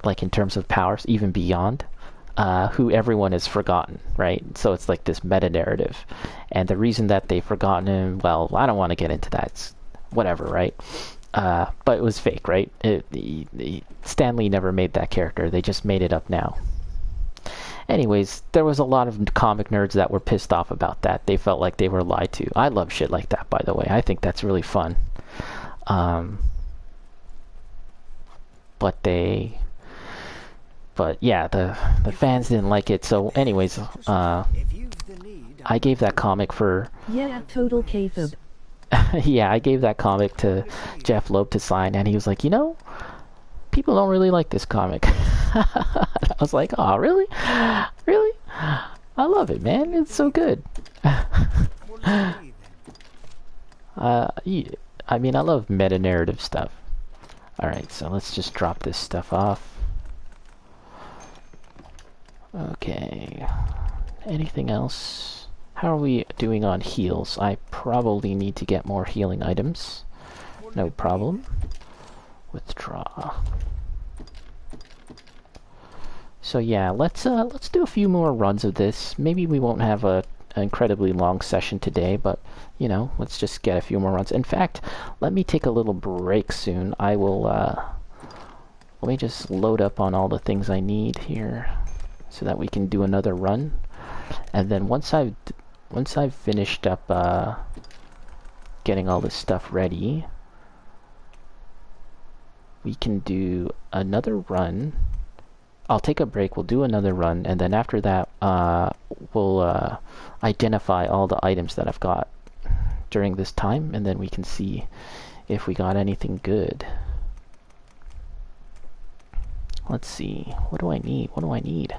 like in terms of powers, even beyond, who everyone has forgotten, right? So it's like this meta narrative, and the reason that they've forgotten him, well, I don't want to get into that. It's whatever, right? But it was fake, right? Stan Lee never made that character. They just made it up now. Anyways, there was a lot of comic nerds that were pissed off about that. They felt like they were lied to. I love shit like that, by the way. I think that's really fun. But yeah, the fans didn't like it. So anyways, I gave that comic for... Yeah, total kayfabe. Yeah, I gave that comic to Jeff Loeb to sign, and he was like, you know, people don't really like this comic. I was like, oh, really? Really? I love it, man. It's so good. I mean, I love meta-narrative stuff. Alright, so let's just drop this stuff off. Okay. Anything else? How are we doing on heals? I probably need to get more healing items. No problem. Withdraw. So yeah, let's do a few more runs of this. Maybe we won't have an incredibly long session today, but you know, let's just get a few more runs. In fact, let me take a little break soon. I will let me just load up on all the things I need here so that we can do another run. And then once I've finished up getting all this stuff ready, we can do another run. I'll take a break, we'll do another run, and then after that, we'll identify all the items that I've got during this time, and then we can see if we got anything good. Let's see, what do I need? What do I need?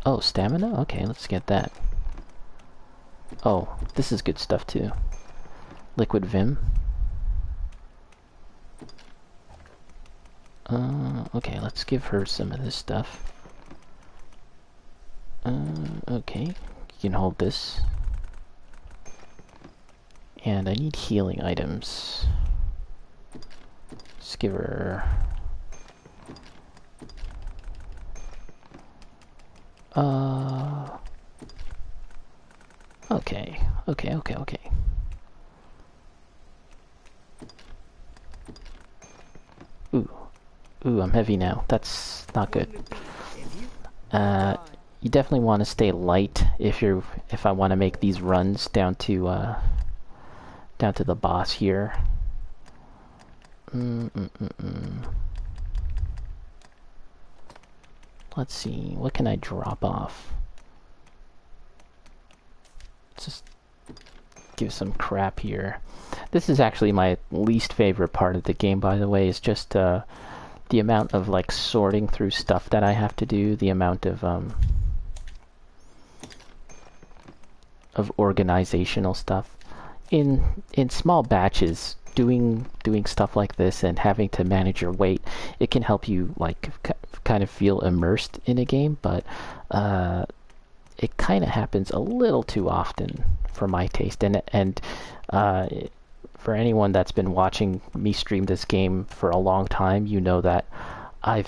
Oh, stamina? Okay, let's get that. Oh, this is good stuff too. Liquid Vim. Okay, let's give her some of this stuff. Okay, you can hold this. And I need healing items. Let's give her... Okay. Ooh, I'm heavy now. That's not good. You definitely want to stay light if I want to make these runs down to the boss here. Let's see, what can I drop off? Let's just give some crap here. This is actually my least favorite part of the game, by the way, is just the amount of like sorting through stuff that I have to do, the amount of organizational stuff. In small batches, doing stuff like this and having to manage your weight, it can help you like kind of feel immersed in a game, but it kind of happens a little too often for my taste. And for anyone that's been watching me stream this game for a long time, you know that I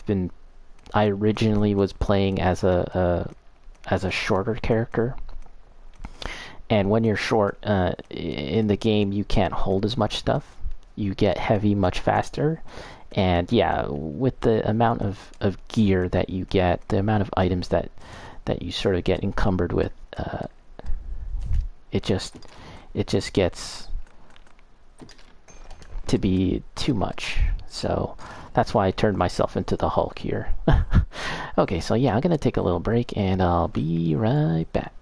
originally was playing as a as a shorter character. And when you're short, in the game, you can't hold as much stuff. You get heavy much faster. And yeah, with the amount of gear that you get, the amount of items that you sort of get encumbered with, it just gets to be too much. So that's why I turned myself into the Hulk here. Okay, so yeah, I'm gonna take a little break and I'll be right back.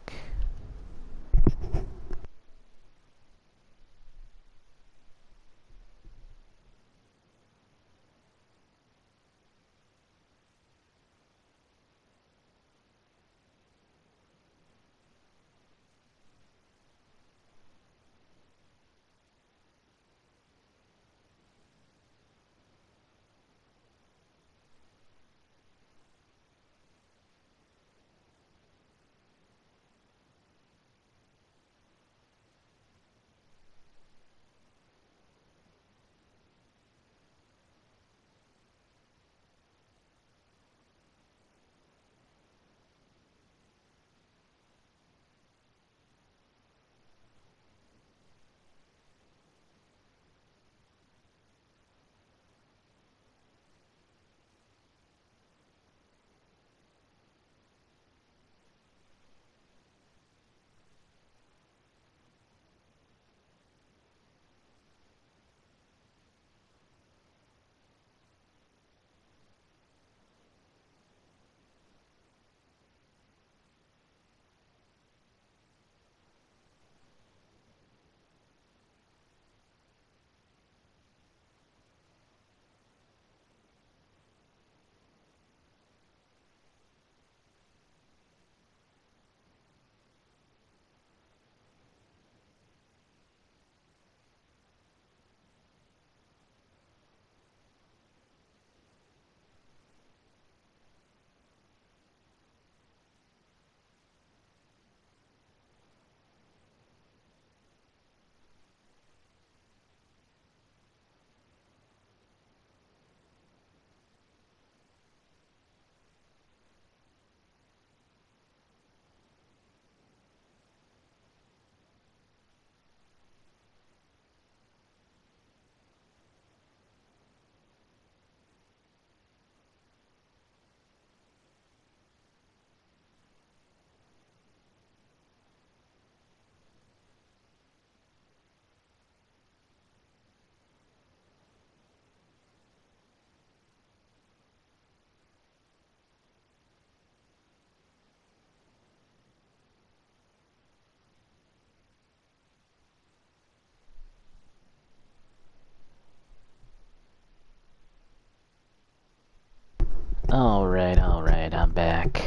Alright, I'm back.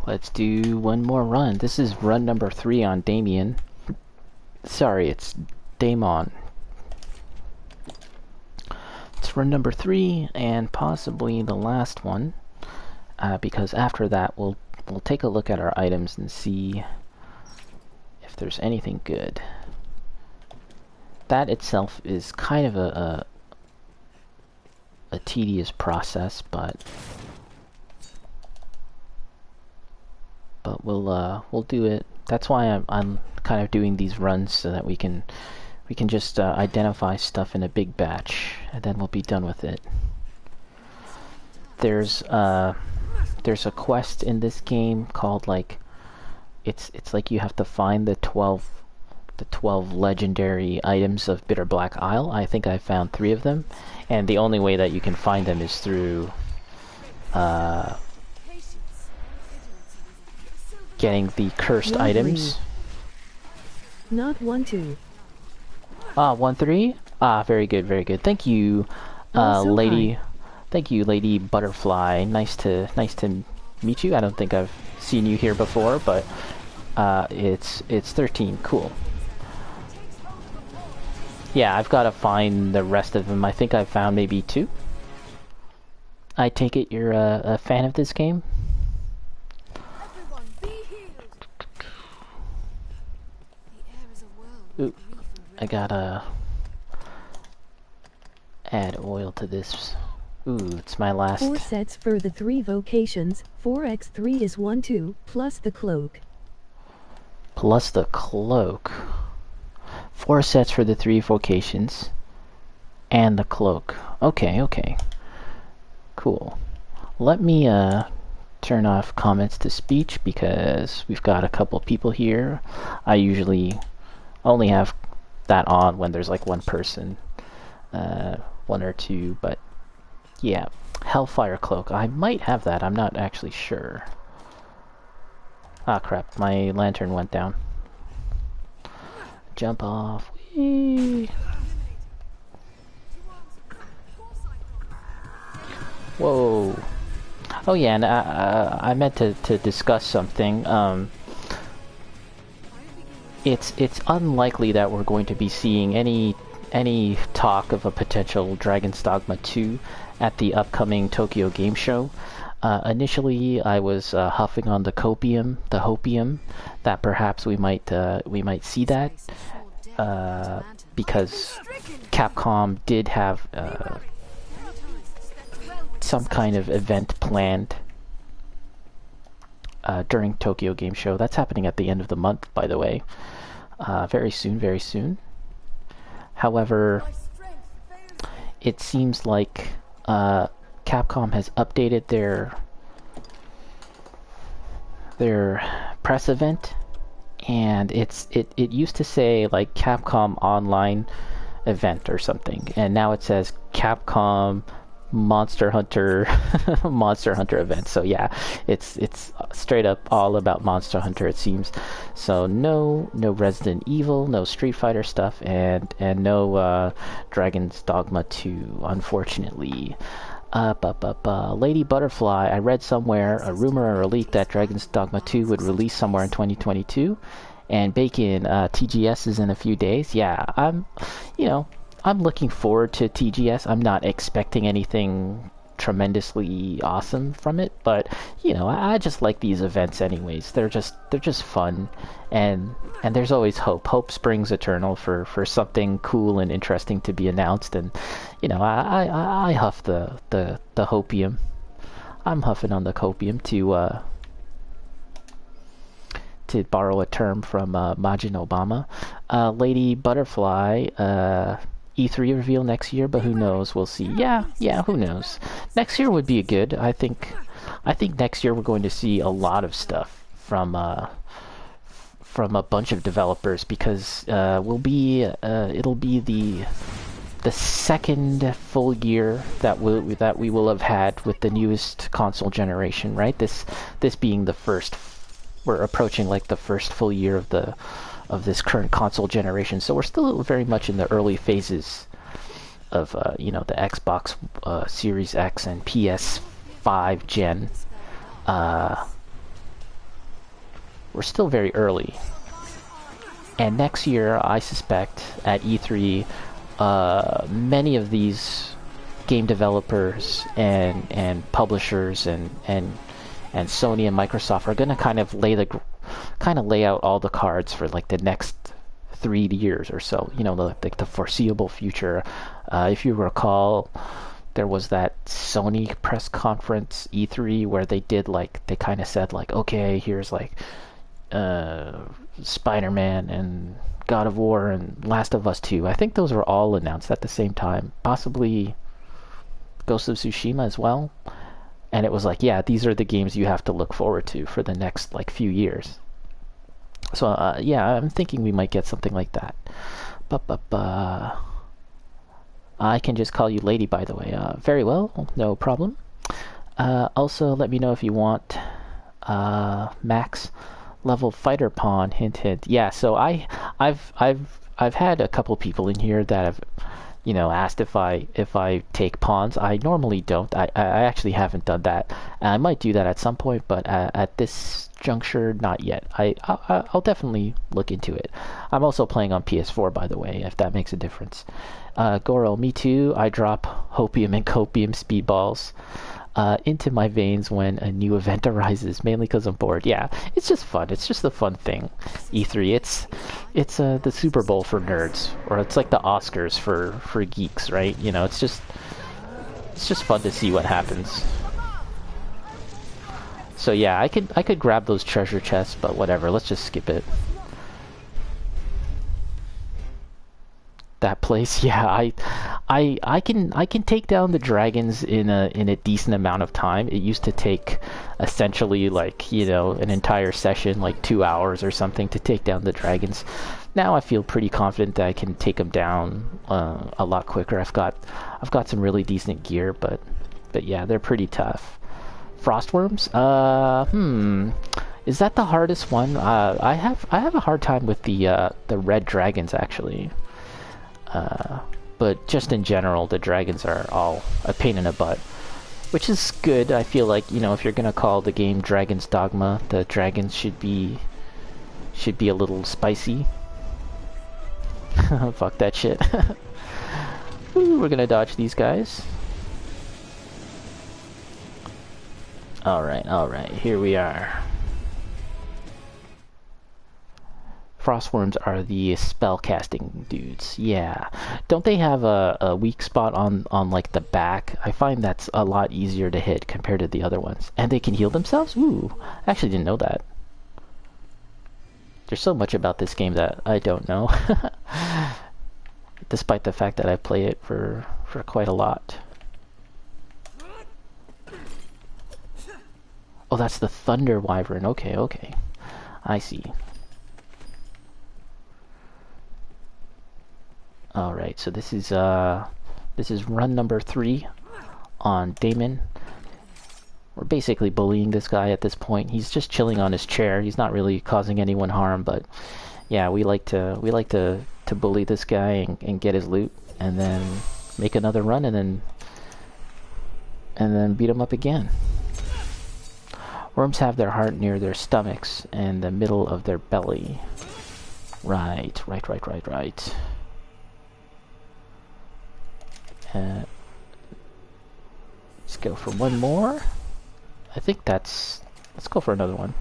Let's do one more run. This is run number 3 on Daimon. Sorry, it's Daimon. It's run number 3 and possibly the last one, because after that we'll take a look at our items and see if there's anything good. That itself is kind of a tedious process, but we'll do it. That's why I'm kind of doing these runs, so that we can just identify stuff in a big batch, and then we'll be done with it. There's a quest in this game called, like, it's like you have to find the 12 legendary items of Bitter Black Isle. I think I found 3 of them, and the only way that you can find them is through getting the cursed items. Not 1-2. 1-3? Very good, very good. Thank you, lady. Hi. Thank you, Lady Butterfly. Nice to meet you. I don't think I've seen you here before, but it's 13. Cool. Yeah, I've got to find the rest of them. I think I found maybe 2. I take it you're a fan of this game? Everyone, be healed. The air is a world of Ooh, grief and I gotta add oil to this. Ooh, it's my last. 4 sets for the 3 vocations. 4x3 is 1-2, plus the cloak. Plus the cloak. 4 sets for the 3 vocations. And the cloak. Okay, okay. Cool. Let me turn off comments to speech because we've got a couple people here. I usually only have that on when there's like one person. 1 or 2, but yeah. Hellfire Cloak. I might have that. I'm not actually sure. Ah, crap. My lantern went down. Jump off. Whee! Whoa. Oh yeah, and I meant to discuss something. It's unlikely that we're going to be seeing any talk of a potential Dragon's Dogma 2 at the upcoming Tokyo Game Show. Initially, I was huffing on the hopium, that perhaps we might see that, because Capcom did have some kind of event planned during Tokyo Game Show. That's happening at the end of the month, by the way. Very soon, very soon. However, it seems like Capcom has updated their press event, and it used to say like Capcom Online event or something, and now it says Capcom Monster Hunter Monster Hunter event. So yeah, it's straight up all about Monster Hunter, it seems. So no Resident Evil, no Street Fighter stuff, and no Dragon's Dogma 2, unfortunately. Lady Butterfly, I read somewhere a rumor or a leak that Dragon's Dogma 2 would release somewhere in 2022, and Bacon, TGS is in a few days. Yeah, I'm looking forward to TGS. I'm not expecting anything tremendously awesome from it, but I just like these events anyways. They're just fun, and there's always hope. Hope springs eternal for something cool and interesting to be announced, and I huff the hopium. I'm huffing on the copium to borrow a term from Majin Obama. Lady Butterfly, E3 reveal next year, but who knows? We'll see. Yeah, who knows? Next year would be good. I think next year we're going to see a lot of stuff from a bunch of developers, because it'll be the second full year that we will have had with the newest console generation, right? This being the first. We're approaching like the first full year of this current console generation, so we're still very much in the early phases of the Xbox Series X and PS5 gen. We're still very early, and next year I suspect at E3 many of these game developers and publishers and Sony and Microsoft are going to kind of lay out all the cards for like the next 3 years or so, the foreseeable future. If you recall, there was that Sony press conference E3 where they kind of said like, okay, here's like Spider-Man and God of War and Last of Us 2. I think those were all announced at the same time, possibly Ghost of Tsushima as well. And it was like, yeah, these are the games you have to look forward to for the next like few years. So yeah, I'm thinking we might get something like that. I can just call you Lady, by the way. Very well, no problem. Also, let me know if you want max level fighter pawn. Hint, hint. Yeah. So I've had a couple people in here that have asked if I take pawns. I normally don't. I actually haven't done that. I might do that at some point, but at this juncture, not yet. I'll definitely look into it. I'm also playing on PS4, by the way, if that makes a difference. Goro, me too. I drop hopium and copium speedballs into my veins when a new event arises, mainly because I'm bored. Yeah, it's just fun. It's just a fun thing. E3, it's the Super Bowl for nerds, or it's like the Oscars for geeks, right? It's just It's just fun to see what happens. So yeah, I could grab those treasure chests, but whatever, let's just skip it. That place, yeah, I can take down the dragons in a decent amount of time. It used to take essentially like, you know, an entire session, like 2 hours or something, to take down the dragons. Now I feel pretty confident that I can take them down a lot quicker. I've got some really decent gear, but yeah, they're pretty tough. Frostworms? Is that the hardest one? I have a hard time with the red dragons actually. But just in general, the dragons are all a pain in the butt, which is good. I feel like, you know, if you're gonna call the game Dragon's Dogma, the dragons should be a little spicy. Fuck that shit. Ooh, we're gonna dodge these guys. Alright, here we are. Frostworms are the spellcasting dudes. Yeah. Don't they have a weak spot on like the back? I find that's a lot easier to hit compared to the other ones. And they can heal themselves? Ooh, I actually didn't know that. There's so much about this game that I don't know. Despite the fact that I play it for quite a lot. Oh, that's the Thunder Wyvern. Okay. I see. Alright, so this is run number 3 on Daimon. We're basically bullying this guy at this point. He's just chilling on his chair. He's not really causing anyone harm, but yeah, we like to bully this guy and get his loot, and then make another run, and then beat him up again. Worms have their heart near their stomachs and the middle of their belly. Right. Let's go for one more. I think let's go for another one.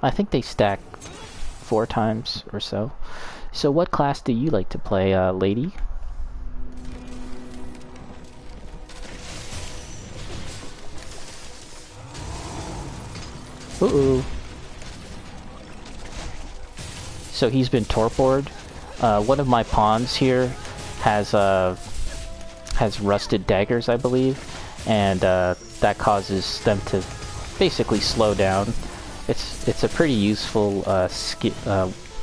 I think they stack 4 times or so. So what class do you like to play, lady? Uh-oh. So he's been torpored. One of my pawns here has rusted daggers, I believe, and that causes them to basically slow down. It's a pretty useful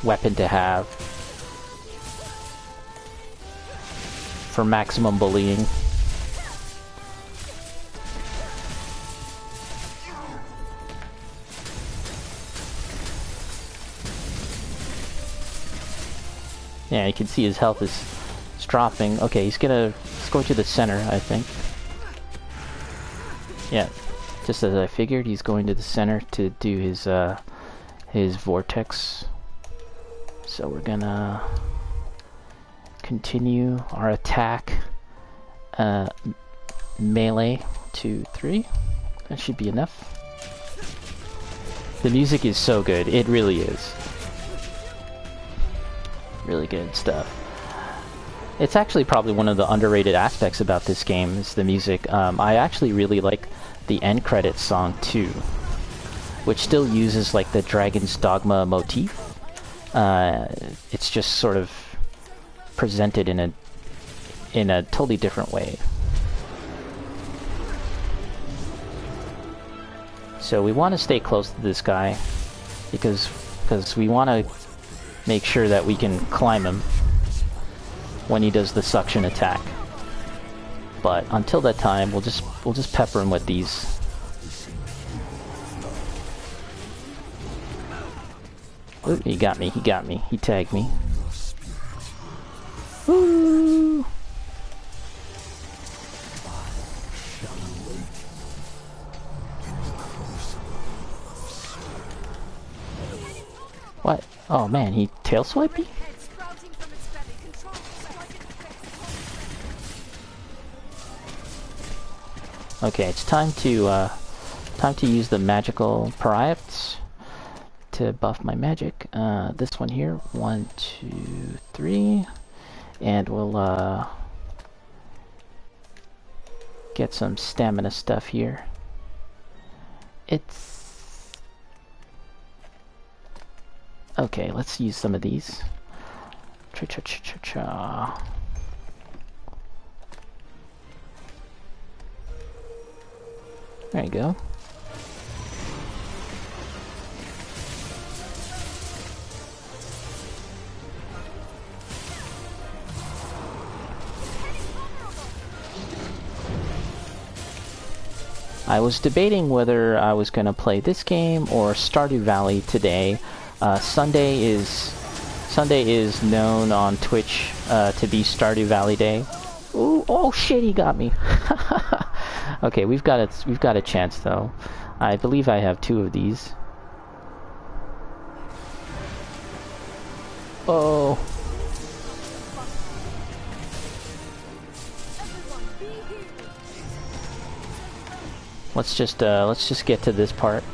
weapon to have for maximum bullying. Yeah, you can see his health is dropping. Okay, let's go to the center, I think. Yeah, just as I figured, he's going to the center to do his vortex. So we're gonna continue our attack. Melee 2, 3. That should be enough. The music is so good. It really is. Really good stuff. It's actually probably one of the underrated aspects about this game is the music. I actually really like the end credits song too, which still uses like the Dragon's Dogma motif. It's just sort of presented in a totally different way. So we want to stay close to this guy because we want to make sure that we can climb him when he does the suction attack. But until that time, we'll just pepper him with these. Ooh, he got me. He tagged me. Woo! What? Oh man, he tail swiped me? Okay, it's time to use the magical pariahs to buff my magic. This one here, 1, 2, 3, and we'll get some stamina stuff here. It's... Okay, let's use some of these. Cha-cha-cha-cha-cha. There you go. I was debating whether I was going to play this game or Stardew Valley today. Sunday is known on Twitch to be Stardew Valley Day. Ooh, oh shit, he got me. Okay, we've got a chance though. I believe I have 2 of these. Oh. Let's just get to this part.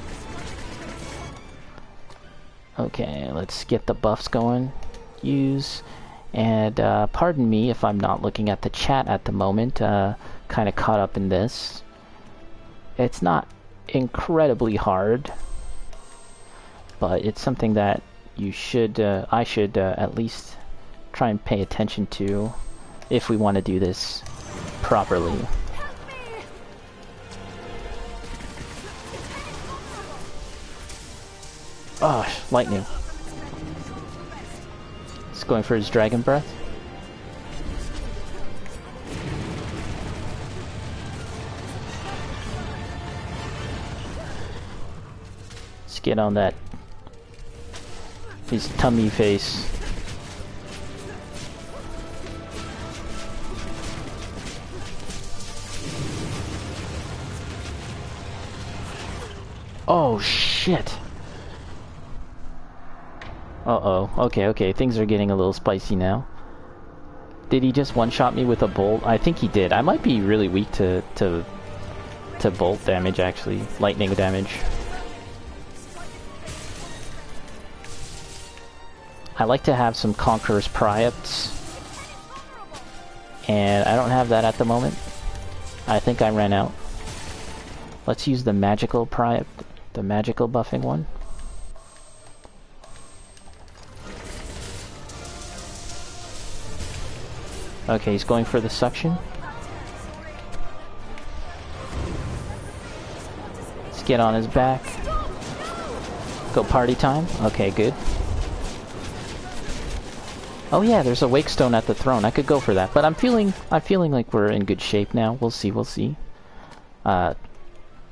Okay, let's get the buffs going. Use, and pardon me if I'm not looking at the chat at the moment. Kind of caught up in this. It's not incredibly hard, but it's something that you should, I should at least try and pay attention to if we want to do this properly. Oh, lightning. He's going for his dragon breath. Let's get on that. His tummy face. Oh shit. Uh-oh. Okay, things are getting a little spicy now. Did he just one-shot me with a bolt? I think he did. I might be really weak to bolt damage, actually. Lightning damage. I like to have some Conqueror's Priaps. And I don't have that at the moment. I think I ran out. Let's use the magical Priap, the magical buffing one. Okay, he's going for the suction. Let's get on his back. Go party time. Okay, good. Oh yeah, there's a wake stone at the throne. I could go for that, but I'm feeling like we're in good shape now. We'll see.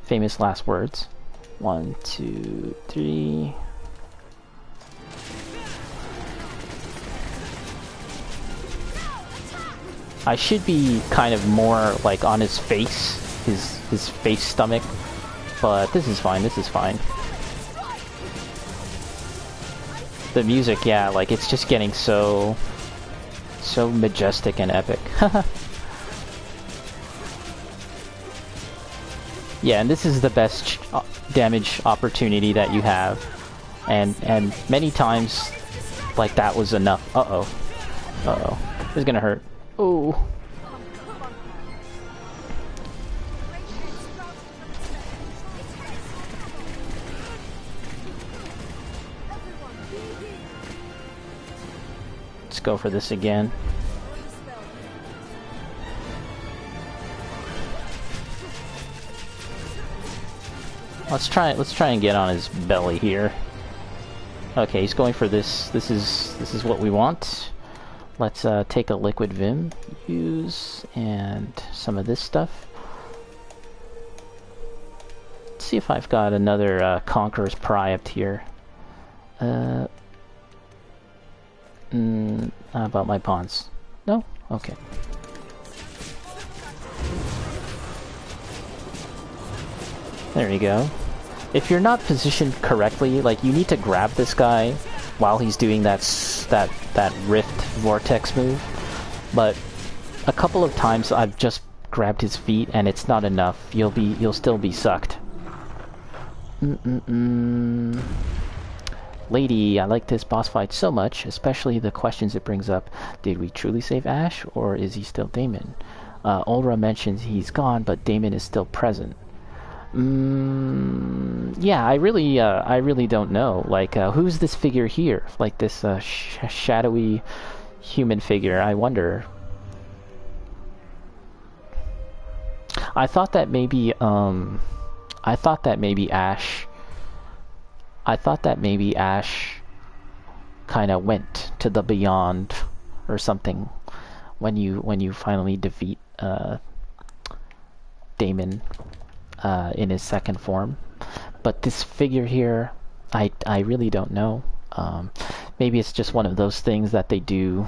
Famous last words. 1, 2, 3. I should be kind of more like on his face, his face stomach, but this is fine. The music, yeah, like it's just getting so majestic and epic. Yeah, and this is the best damage opportunity that you have, and many times like that was enough. Uh oh, this is gonna hurt. Oh. Let's go for this again. Let's try and get on his belly here. Okay, he's going for this. This is what we want. Let's take a liquid vim, use, and some of this stuff. Let's see if I've got another Conqueror's Priapt here. How about my pawns? No? Okay. There you go. If you're not positioned correctly, like you need to grab this guy while he's doing that rift vortex move, but a couple of times I've just grabbed his feet and it's not enough. You'll still be sucked. Lady, I like this boss fight so much, especially the questions it brings up. Did we truly save Ash, or is he still Daimon? Ulra mentions he's gone, but Daimon is still present. Yeah, I really don't know. Like, who's this figure here? Like this shadowy human figure. I wonder. I thought that maybe Ash. I thought that maybe Ash kind of went to the beyond or something when you finally defeat Daimon in his second form. But this figure here, I really don't know. Maybe it's just one of those things that they do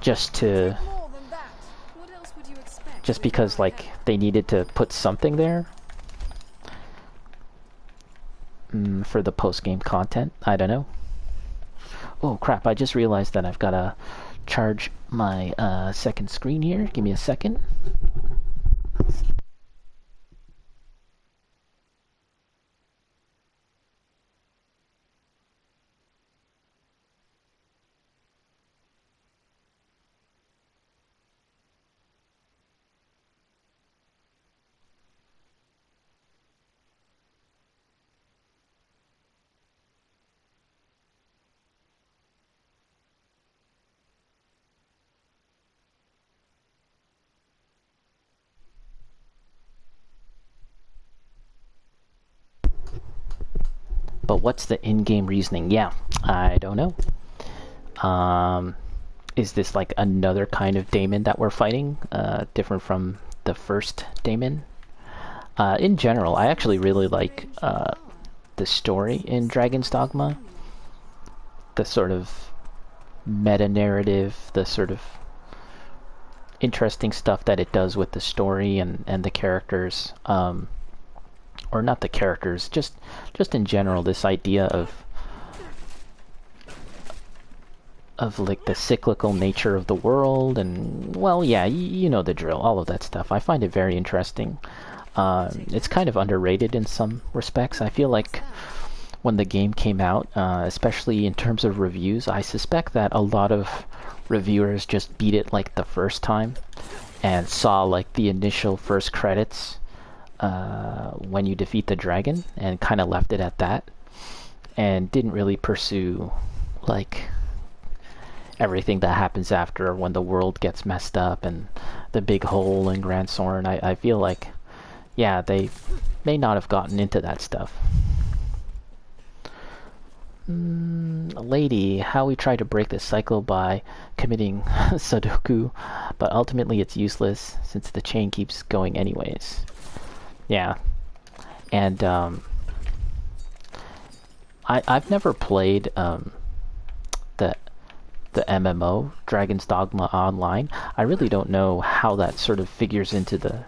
just to... More than that. What else would you expect? Just because, like, they needed to put something there for the post-game content. I don't know. Oh crap, I just realized that I've got to charge my second screen here. Give me a second. But what's the in-game reasoning? Yeah, I don't know. Is this like another kind of Daimon that we're fighting? Different from the first Daimon? In general, I actually really like the story in Dragon's Dogma. The sort of meta-narrative, the sort of interesting stuff that it does with the story and the characters. Or not the characters, just in general, this idea of like the cyclical nature of the world, and well, yeah, you know the drill, all of that stuff. I find it very interesting. It's kind of underrated in some respects. I feel like when the game came out, especially in terms of reviews, I suspect that a lot of reviewers just beat it like the first time and saw like the initial first credits when you defeat the dragon and kind of left it at that and didn't really pursue like everything that happens after when the world gets messed up and the big hole in Grand Soren. I feel like, yeah, they may not have gotten into that stuff. Lady, how we try to break this cycle by committing Sudoku, but ultimately it's useless since the chain keeps going anyways. Yeah, and I've never played the MMO Dragon's Dogma Online. I really don't know how that sort of figures into the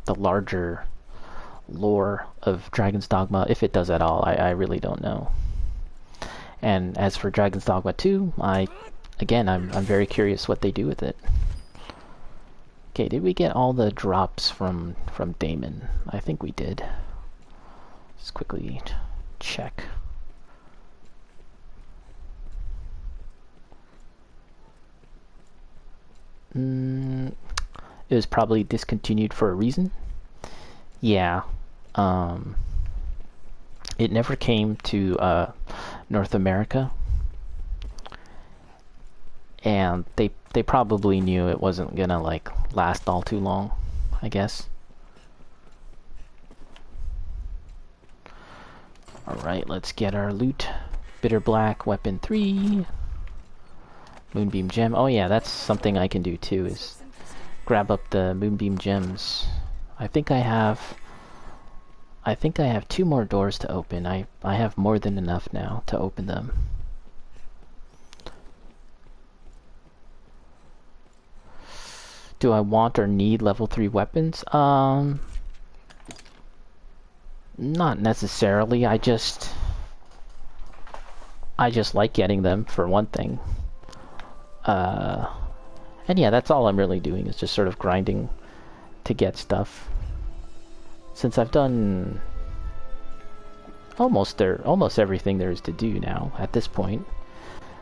larger lore of Dragon's Dogma, if it does at all. I really don't know. And as for Dragon's Dogma 2, I'm very curious what they do with it. Okay, did we get all the drops from Daimon? I think we did. Just quickly check. It was probably discontinued for a reason. Yeah. It never came to North America. And they probably knew it wasn't gonna like last all too long, I guess. Alright, let's get our loot. Bitter Black, Weapon 3. Moonbeam Gem. Oh yeah, that's something I can do too, is grab up the Moonbeam Gems. I think I have 2 more doors to open. I have more than enough now to open them. Do I want or need level 3 weapons? Not necessarily. I just like getting them, for one thing. And yeah, that's all I'm really doing, is just sort of grinding to get stuff. Since I've done almost everything there is to do now at this point.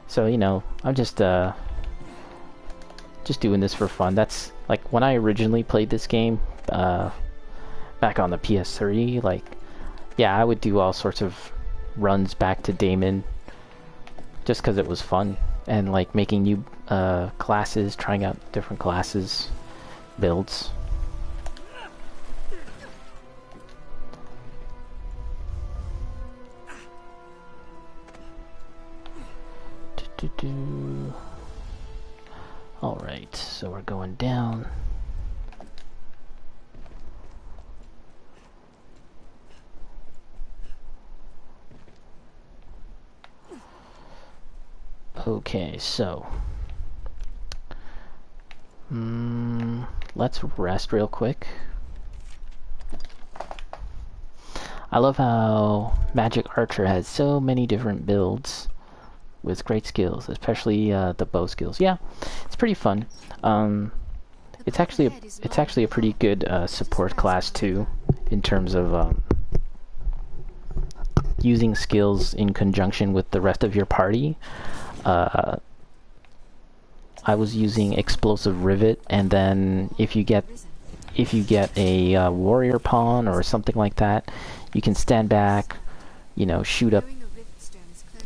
So, you know, I'm just just doing this for fun. That's like when I originally played this game back on the PS3. Like, yeah, I would do all sorts of runs back to Daimon just because it was fun, and like making new classes, trying out different classes, builds. Alright, so we're going down. Okay, so let's rest real quick. I love how Magic Archer has so many different builds with great skills, especially the bow skills. Yeah, it's pretty fun. It's actually a pretty good support class too, in terms of using skills in conjunction with the rest of your party. I was using Explosive Rivet, and then if you get a warrior pawn or something like that, you can stand back, you know, shoot up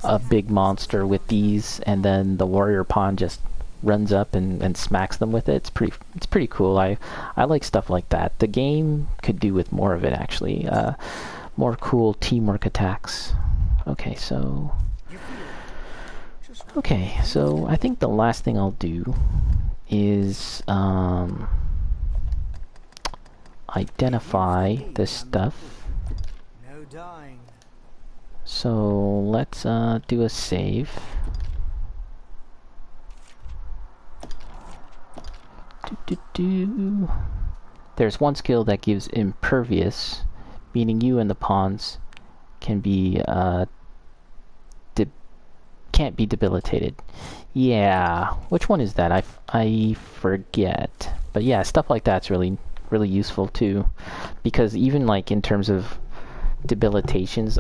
a big monster with these, and then the warrior pawn just runs up and smacks them with it. It's pretty cool. I like stuff like that. The game could do with more of it, actually. More cool teamwork attacks. Okay, so I think the last thing I'll do is identify this stuff. No dying. So let's do a save. There's one skill that gives impervious, meaning you and the pawns can be can't be debilitated. Yeah, which one is that? I forget. But yeah, stuff like that's really useful too, because even like in terms of debilitations,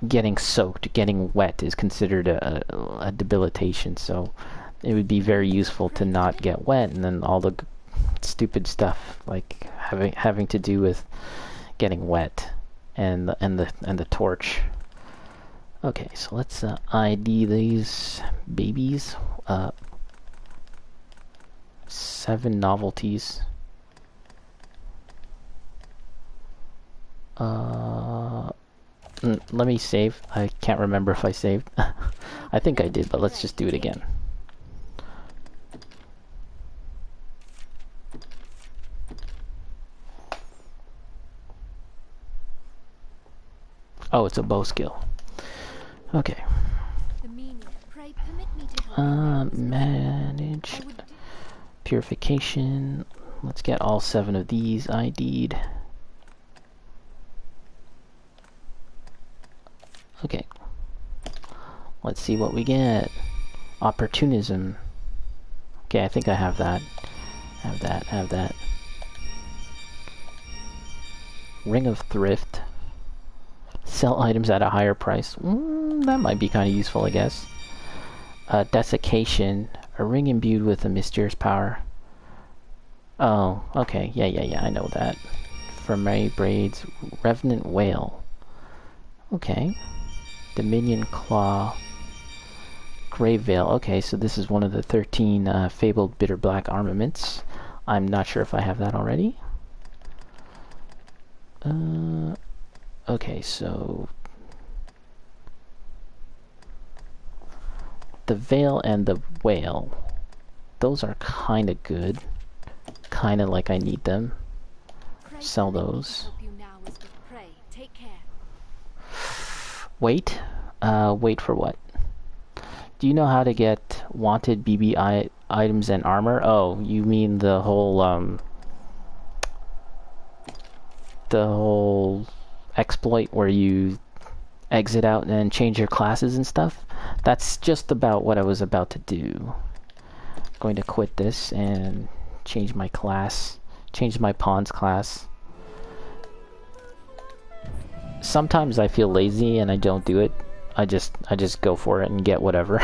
getting soaked, getting wet is considered a debilitation. So it would be very useful to not get wet, and then all the stupid stuff like having to do with getting wet and the torch. Okay, so let's ID these babies. 7 novelties. Let me save. I can't remember if I saved. I think I did, but let's just do it again. Oh, it's a bow skill. Okay. Manage purification. Let's get all 7 of these ID'd. Okay. Let's see what we get. Opportunism. Okay, I think I have that. Have that. Ring of Thrift. Sell items at a higher price. That might be kind of useful, I guess. Desiccation. A ring imbued with a mysterious power. Oh, okay. Yeah, I know that. Vermeil Braids. Revenant Whale. Okay. Dominion Claw. Grave Veil. Okay, so this is one of the 13 Fabled Bitter Black armaments. I'm not sure if I have that already. Okay, so the Veil and the Whale, those are kind of good. Kind of like I need them. Sell those. Wait? Wait for what? Do you know how to get wanted BB items and armor? Oh, you mean the whole exploit where you exit out and then change your classes and stuff? That's just about what I was about to do. I'm going to quit this and change my class, change my pawn's class. Sometimes I feel lazy and I don't do it. I just go for it and get whatever.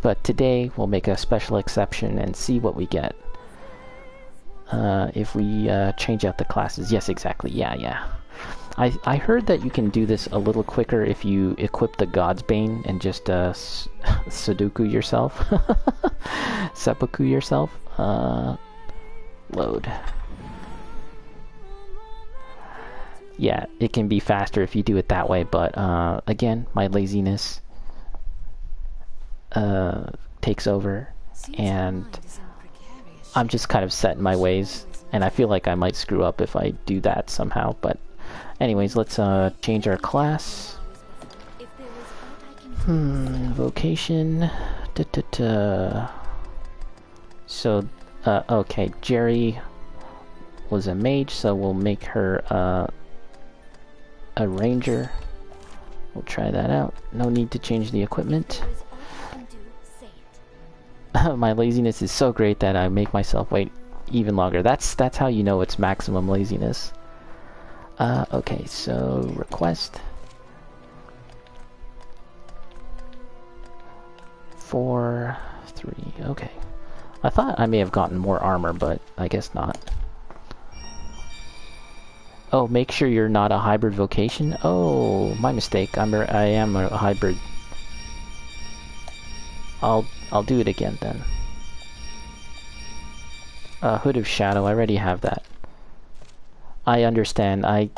But today we'll make a special exception and see what we get. If we change out the classes. Yes, exactly. Yeah. I heard that you can do this a little quicker if you equip the God's Bane and just Sudoku yourself. Seppuku yourself. Load. Yeah, it can be faster if you do it that way, but again, my laziness takes over, and I'm just kind of set in my ways, and I feel like I might screw up if I do that somehow. But anyways, let's change our class. Vocation. So okay, Jerry was a mage, so we'll make her a ranger. We'll try that out. No need to change the equipment. My laziness is so great that I make myself wait even longer. That's how you know it's maximum laziness. Okay, so request 4, 3. Okay, I thought I may have gotten more armor, but I guess not. Oh, make sure you're not a hybrid vocation. Oh, my mistake. I am a hybrid. I'll do it again then. Hood of Shadow. I already have that. I understand. I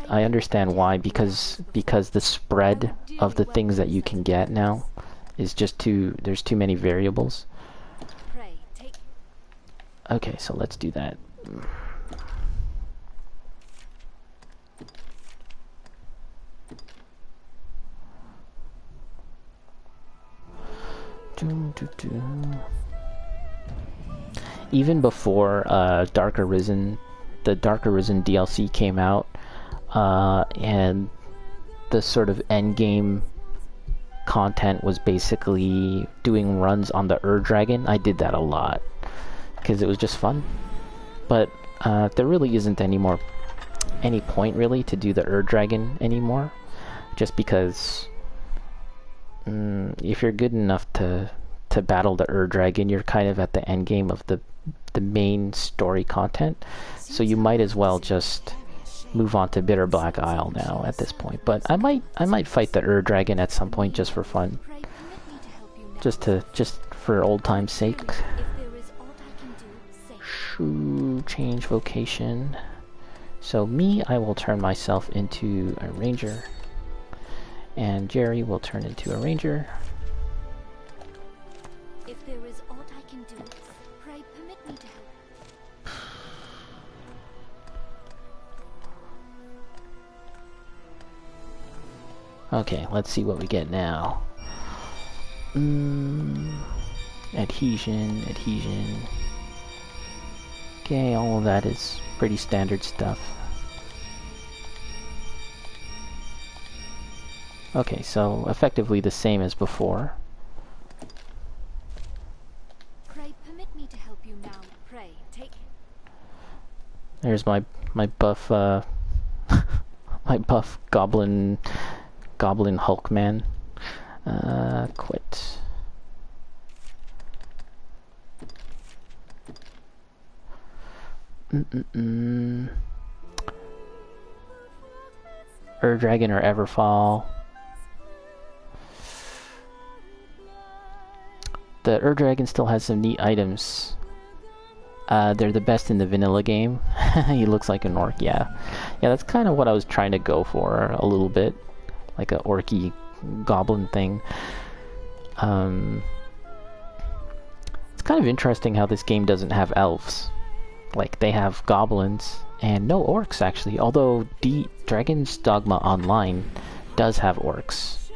understand why, because the spread of the things that you can get now is just there's too many variables. Okay, so let's do that. Even before Dark Arisen, the Dark Arisen DLC came out, and the sort of endgame content was basically doing runs on the Dragon. I did that a lot because it was just fun. But there really isn't any point really to do the Dragon anymore, just because if you're good enough to battle the Dragon, you're kind of at the end game of the main story content, so you might as well just move on to Bitter Black Isle now at this point. But I might fight the Dragon at some point just for fun, just for old time's sake. Change vocation. So me, I will turn myself into a ranger, and Jerry will turn into a ranger. If there is aught I can do, pray permit me to help. Okay, let's see what we get now. Adhesion. Okay, all of that is pretty standard stuff. Okay, so effectively the same as before. Pray permit me to help you now. Pray take. There's my buff my buff goblin Hulk man. Quit. Dragon or Everfall. The Dragon still has some neat items. They're the best in the vanilla game. He looks like an orc, yeah. Yeah, that's kind of what I was trying to go for a little bit. Like a orky goblin thing. It's kind of interesting how this game doesn't have elves. Like, they have goblins and no orcs, actually. Although Dragon's Dogma Online does have orcs.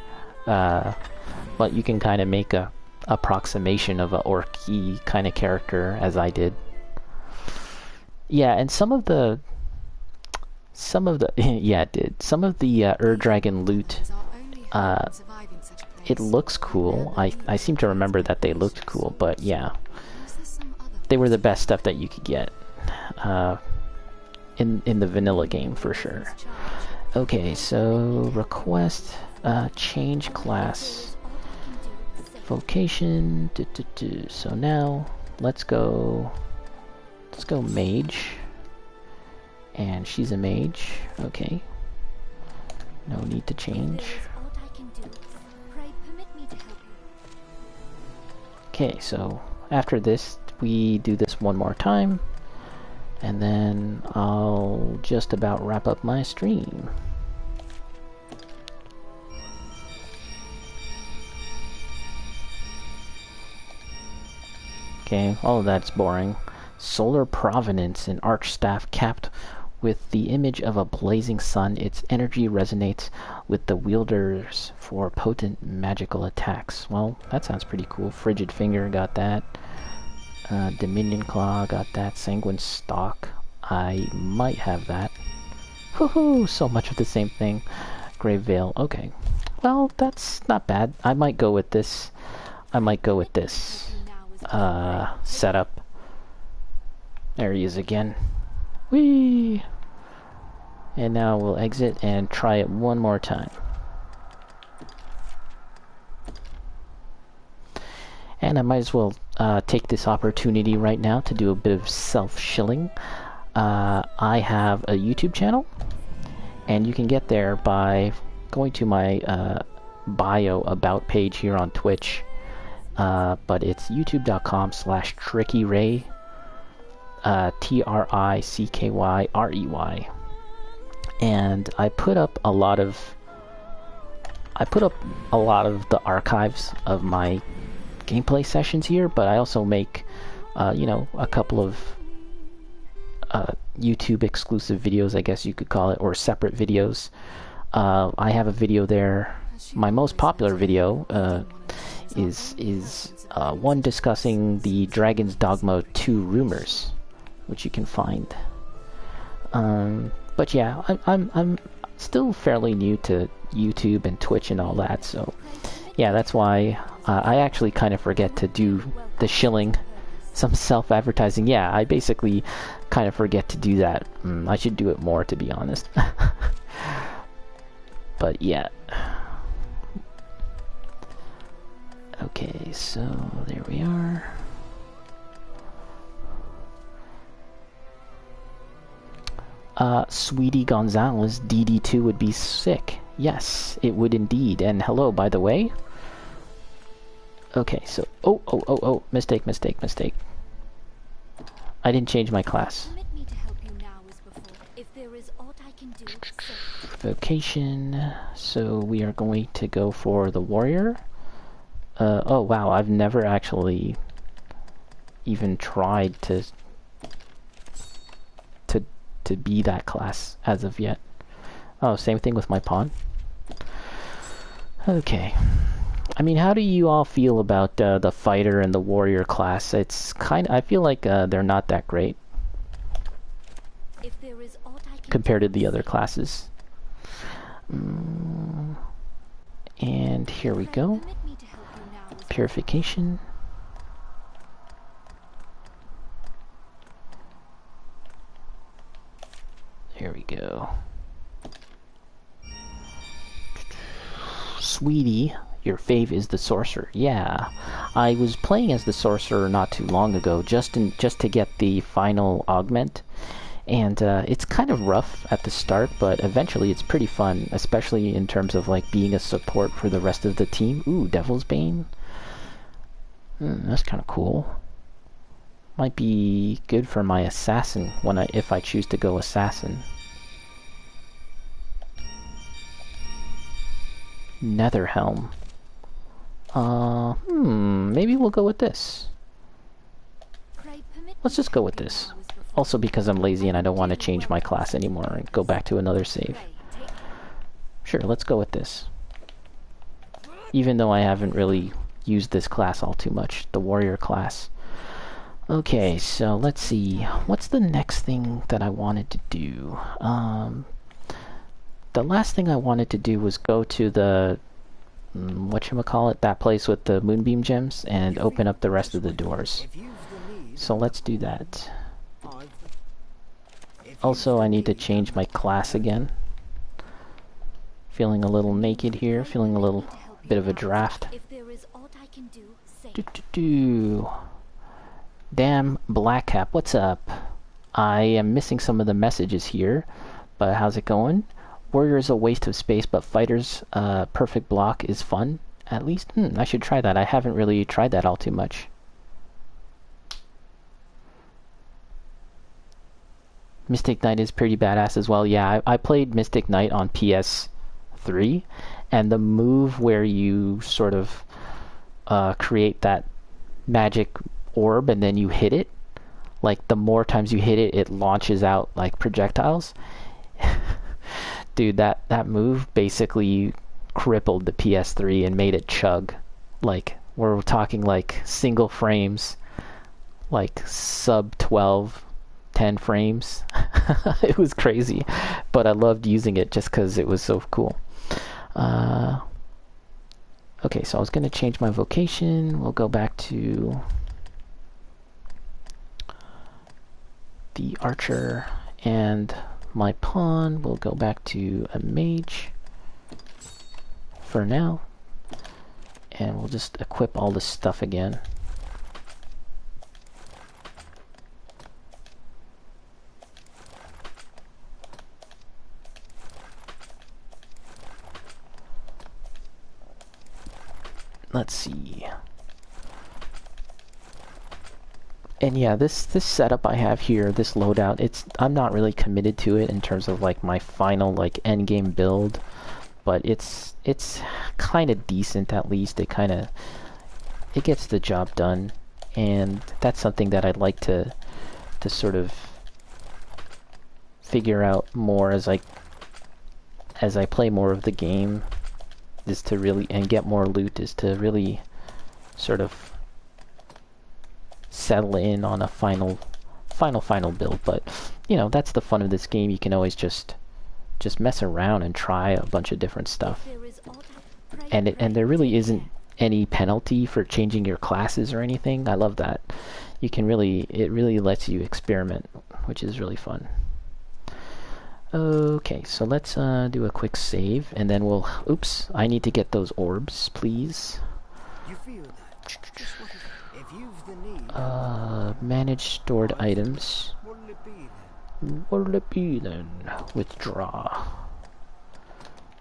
But you can kind of make a approximation of a orky kind of character, as I did. Yeah, and some of the yeah, it did. Some of the Dragon loot, it looks cool. I seem to remember that they looked cool, but yeah, they were the best stuff that you could get in the vanilla game for sure. Okay, so request. Change class. Vocation. So now, let's go mage. And she's a mage. Okay. No need to change. Okay, so after this, we do this one more time. And then I'll just about wrap up my stream. Okay, all of that's boring. Solar provenance, an archstaff capped with the image of a blazing sun. Its energy resonates with the wielders for potent magical attacks. Well, that sounds pretty cool. Frigid Finger, got that. Dominion Claw, got that. Sanguine Stalk, I might have that. Woohoo! So much of the same thing. Grave Veil, okay. Well, that's not bad. I might go with this. Setup. There he is again. Whee! And now we'll exit and try it one more time. And I might as well take this opportunity right now to do a bit of self-shilling. I have a YouTube channel, and you can get there by going to my bio about page here on Twitch. But it's youtube.com/trickyray, TRICKYREY. And I put up a lot of the archives of my gameplay sessions here, but I also make you know, a couple of YouTube exclusive videos, I guess you could call it, or separate videos. I have a video there. My most popular video is one discussing the Dragon's Dogma 2 rumors, which you can find. But yeah, I'm still fairly new to YouTube and Twitch and all that, so yeah, that's why I actually kind of forget to do the shilling, some self-advertising. Yeah, I basically kind of forget to do that. I should do it more, to be honest. But yeah. Okay, so there we are. Sweetie Gonzalez, DD2 would be sick. Yes, it would indeed. And hello, by the way. Okay, so... Oh, mistake. I didn't change my class. Vocation. So we are going to go for the warrior. Oh wow, I've never actually even tried to be that class as of yet. Oh, same thing with my pawn. Okay. I mean, how do you all feel about the fighter and the warrior class? It's I feel like they're not that great compared to the other classes. And here we go. Purification. Here we go. Sweetie, your fave is the sorcerer. Yeah, I was playing as the sorcerer not too long ago, just to get the final augment, and it's kind of rough at the start, but eventually it's pretty fun, especially in terms of like being a support for the rest of the team. Ooh, Devil's Bane. That's kind of cool. Might be good for my assassin if I choose to go assassin. Netherhelm. Maybe we'll go with this. Let's just go with this. Also because I'm lazy and I don't want to change my class anymore and go back to another save. Sure, let's go with this. Even though I haven't really used this class all too much, the warrior class. Okay, so let's see. What's the next thing that I wanted to do? The last thing I wanted to do was go to the whatchamacallit, that place with the moonbeam gems, and open up the rest of the doors. So let's do that. Also, I need to change my class again. Feeling a little naked here, feeling a little bit of a draft. If there is aught I can do, say. Do. Damn, Black Cap, what's up? I am missing some of the messages here, but how's it going? Warrior is a waste of space, but Fighter's perfect block is fun. At least, I should try that. I haven't really tried that all too much. Mystic Knight is pretty badass as well. Yeah, I played Mystic Knight on PS3, and the move where you sort of create that magic orb and then you hit it, like the more times you hit it, it launches out like projectiles. Dude, that move basically crippled the PS3 and made it chug. Like, we're talking like single frames, like sub 12, 10 frames. It was crazy, but I loved using it just because it was so cool. Okay, so I was going to change my vocation. We'll go back to the archer, and my pawn will go back to a mage for now, and we'll just equip all this stuff again. Let's see. And yeah, this setup I have here, this loadout, I'm not really committed to it in terms of like my final like end game build, but it's kind of decent. At least it gets the job done, and that's something that I'd like to sort of figure out more as I play more of the game, is to really, and get more loot, is to really sort of settle in on a final build. But you know, that's the fun of this game. You can always just mess around and try a bunch of different stuff, and there really isn't any penalty for changing your classes or anything. I love that. It really lets you experiment, which is really fun. Okay, so let's do a quick save, and then we'll... Oops, I need to get those orbs, please. You feel that? Just what if you've the need. Manage stored items. What'll it be then? What'll it be then? Withdraw.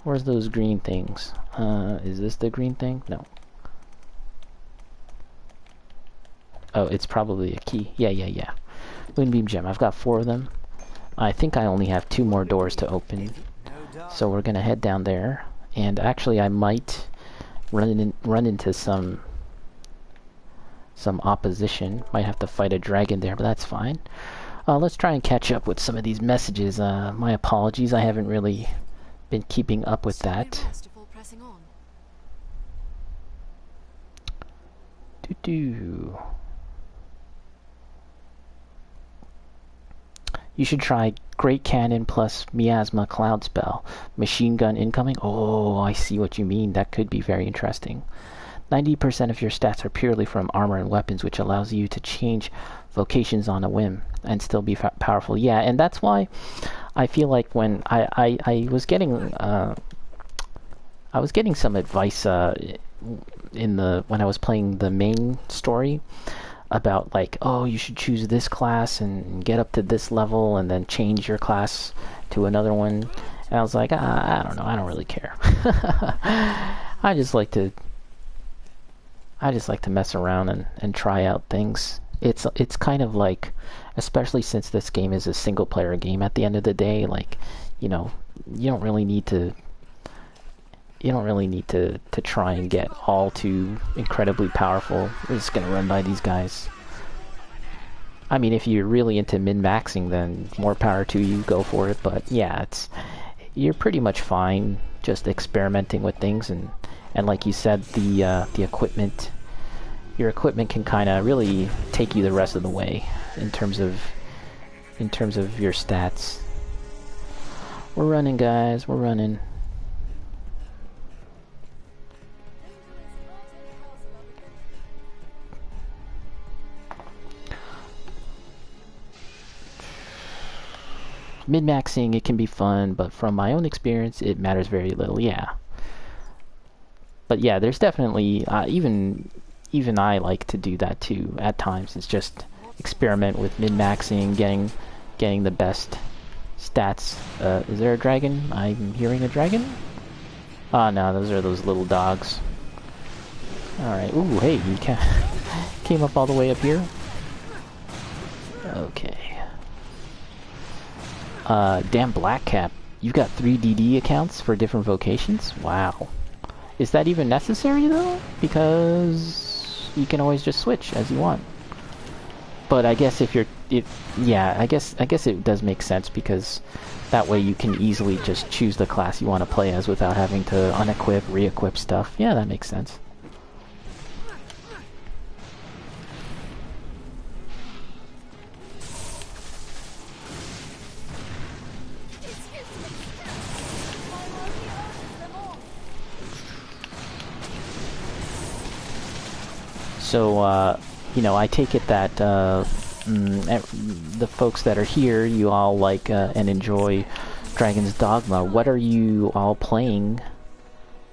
Where's those green things? Is this the green thing? No. Oh, it's probably a key. Yeah. Moonbeam gem. I've got 4 of them. I think I only have 2 more doors to open, so we're gonna head down there. And actually, I might run into some opposition. Might have to fight a dragon there, but that's fine. Let's try and catch up with some of these messages. My apologies, I haven't really been keeping up with that. You should try Great Cannon plus Miasma Cloud Spell. Machine gun incoming? Oh, I see what you mean. That could be very interesting. 90% of your stats are purely from armor and weapons, which allows you to change vocations on a whim and still be powerful. Yeah, and that's why I feel like when I was getting some advice when I was playing the main story, about like, oh, you should choose this class and get up to this level and then change your class to another one. And I was like, I don't know, I don't really care. I just like to mess around and try out things. It's kind of like, especially since this game is a single player game at the end of the day, like, you know, you don't really need to try and get all too incredibly powerful. We're just gonna run by these guys. I mean, if you're really into min-maxing, then more power to you, go for it. But yeah, you're pretty much fine just experimenting with things, and like you said, the equipment, your equipment can kind of really take you the rest of the way in terms of your stats. We're running, guys. We're running. min-maxing, it can be fun, but from my own experience, it matters very little. Yeah. But yeah, there's definitely even I like to do that too at times. It's just experiment with min-maxing, getting the best stats. Is there a dragon? I'm hearing a dragon. Oh no, those are those little dogs. All right. Ooh, hey, you came up all the way up here. Okay. Damn Black Cap. You've got 3 DD accounts for different vocations? Wow. Is that even necessary though? Because you can always just switch as you want. But I guess yeah, I guess it does make sense, because that way you can easily just choose the class you want to play as without having to unequip, re-equip stuff. Yeah, that makes sense. So, you know, I take it that the folks that are here, you all like and enjoy Dragon's Dogma. What are you all playing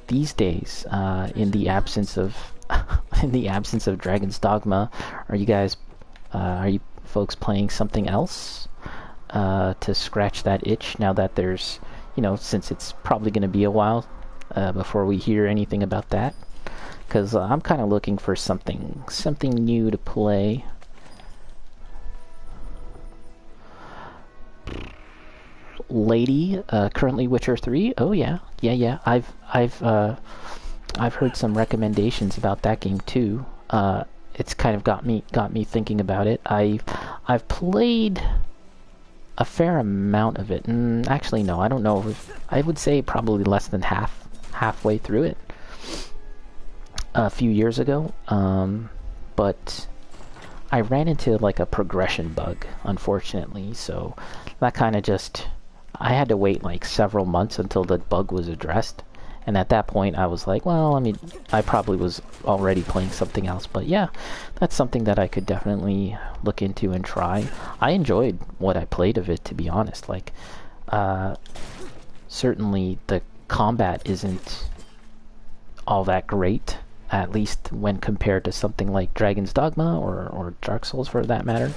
these days in the absence of Dragon's Dogma? Are you folks playing something else to scratch that itch now that there's, you know, since it's probably going to be a while before we hear anything about that? Because I'm kind of looking for something new to play. Lady, currently Witcher 3. Oh yeah. I've heard some recommendations about that game too. It's kind of got me thinking about it. I've played a fair amount of it. Actually, no, I don't know. I would say probably less than halfway through it a few years ago, but I ran into like a progression bug, unfortunately, so that kind of just, I had to wait like several months until the bug was addressed, and at that point I was like, well, I mean, I probably was already playing something else. But yeah, that's something that I could definitely look into and try. I enjoyed what I played of it, to be honest. Like, certainly the combat isn't all that great, at least when compared to something like Dragon's Dogma or Dark Souls for that matter.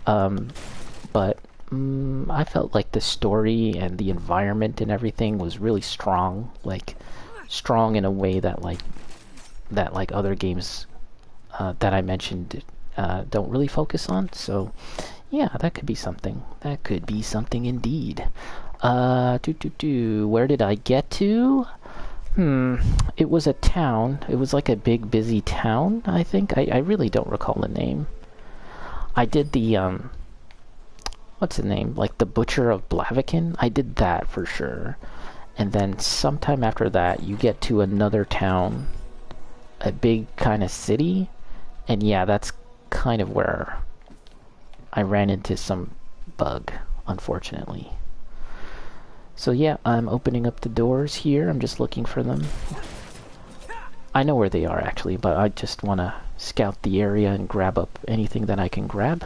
But I felt like the story and the environment and everything was really strong, like strong in a way that like other games that I mentioned don't really focus on. So yeah, that could be something. That could be something indeed. Where did I get to? It was a town. It was like a big, busy town, I think. I really don't recall the name. I did the, what's the name? Like the Butcher of Blaviken? I did that for sure. And then sometime after that, you get to another town, a big kind of city. And yeah, that's kind of where I ran into some bug, unfortunately. So yeah, I'm opening up the doors here. I'm just looking for them. I know where they are actually, but I just want to scout the area and grab up anything that I can grab.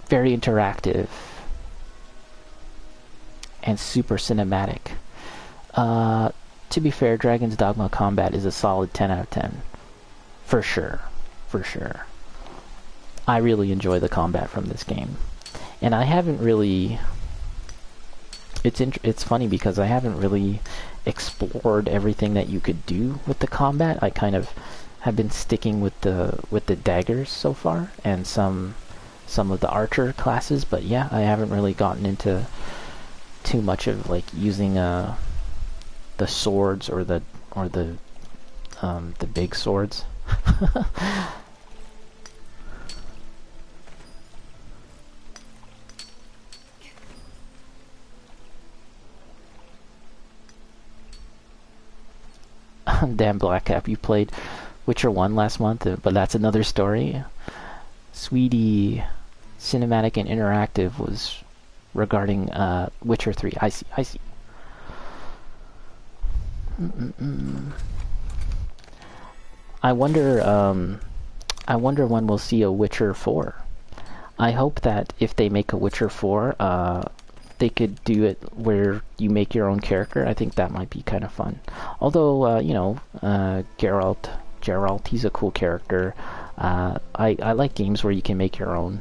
Very interactive and super cinematic. To be fair, Dragon's Dogma combat is a solid 10 out of 10. For sure. For sure. I really enjoy the combat from this game. And I haven't really... It's funny because I haven't really explored everything that you could do with the combat. I kind of have been sticking with the daggers so far and some of the archer classes, but yeah, I haven't really gotten into too much of like using the swords or the big swords. Damn Blackcap, you played Witcher 1 last month, but that's another story. Sweetie Cinematic and Interactive was regarding Witcher 3. I see. I wonder when we'll see a Witcher 4. I hope that if they make a Witcher 4, they could do it where you make your own character. I think that might be kind of fun. Although, you know, Geralt, he's a cool character. I like games where you can make your own.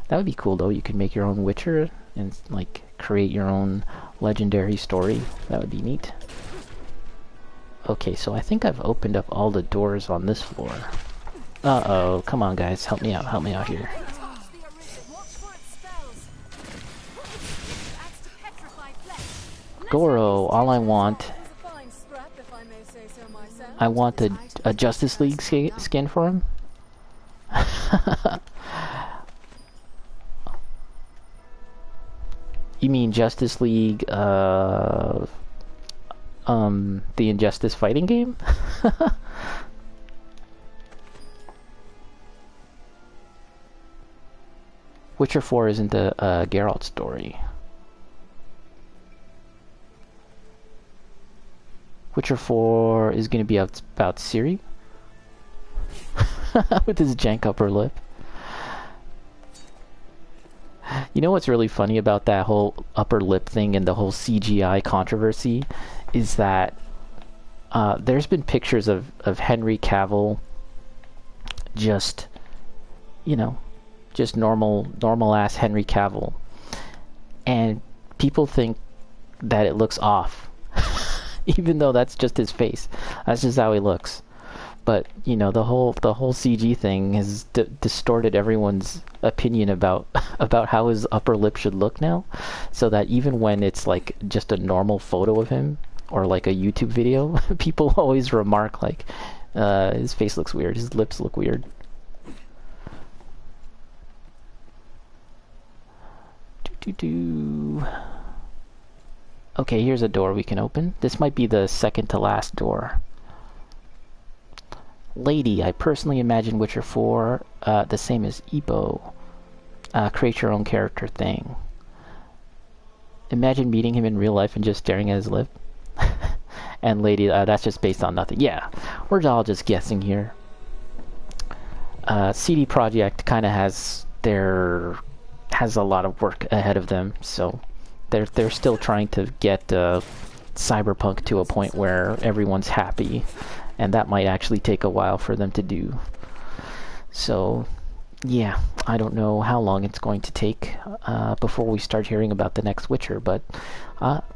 That would be cool, though. You could make your own Witcher and, like, create your own legendary story. That would be neat. Okay, so I think I've opened up all the doors on this floor. Uh-oh, come on guys, help me out here. Goro, all I want a Justice League skin for him. You mean Justice League, the Injustice fighting game? Witcher 4 isn't a Geralt story. Witcher 4 is going to be about Ciri? With his jank upper lip. You know what's really funny about that whole upper lip thing and the whole CGI controversy is that there's been pictures of Henry Cavill just, you know, just normal ass Henry Cavill, and people think that it looks off, even though that's just his face. That's just how he looks. But you know, the whole CG thing has distorted everyone's opinion about how his upper lip should look now, so that even when it's like just a normal photo of him or like a YouTube video, people always remark like, his face looks weird, his lips look weird. Okay, here's a door we can open. This might be the second to last door. Lady, I personally imagine Witcher 4 the same as Ebo. Create your own character thing. Imagine meeting him in real life and just staring at his lip. And Lady, that's just based on nothing. Yeah, we're all just guessing here. CD Projekt kind of has a lot of work ahead of them, so they're still trying to get Cyberpunk to a point where everyone's happy, and that might actually take a while for them to do. So yeah, I don't know how long it's going to take before we start hearing about the next Witcher, but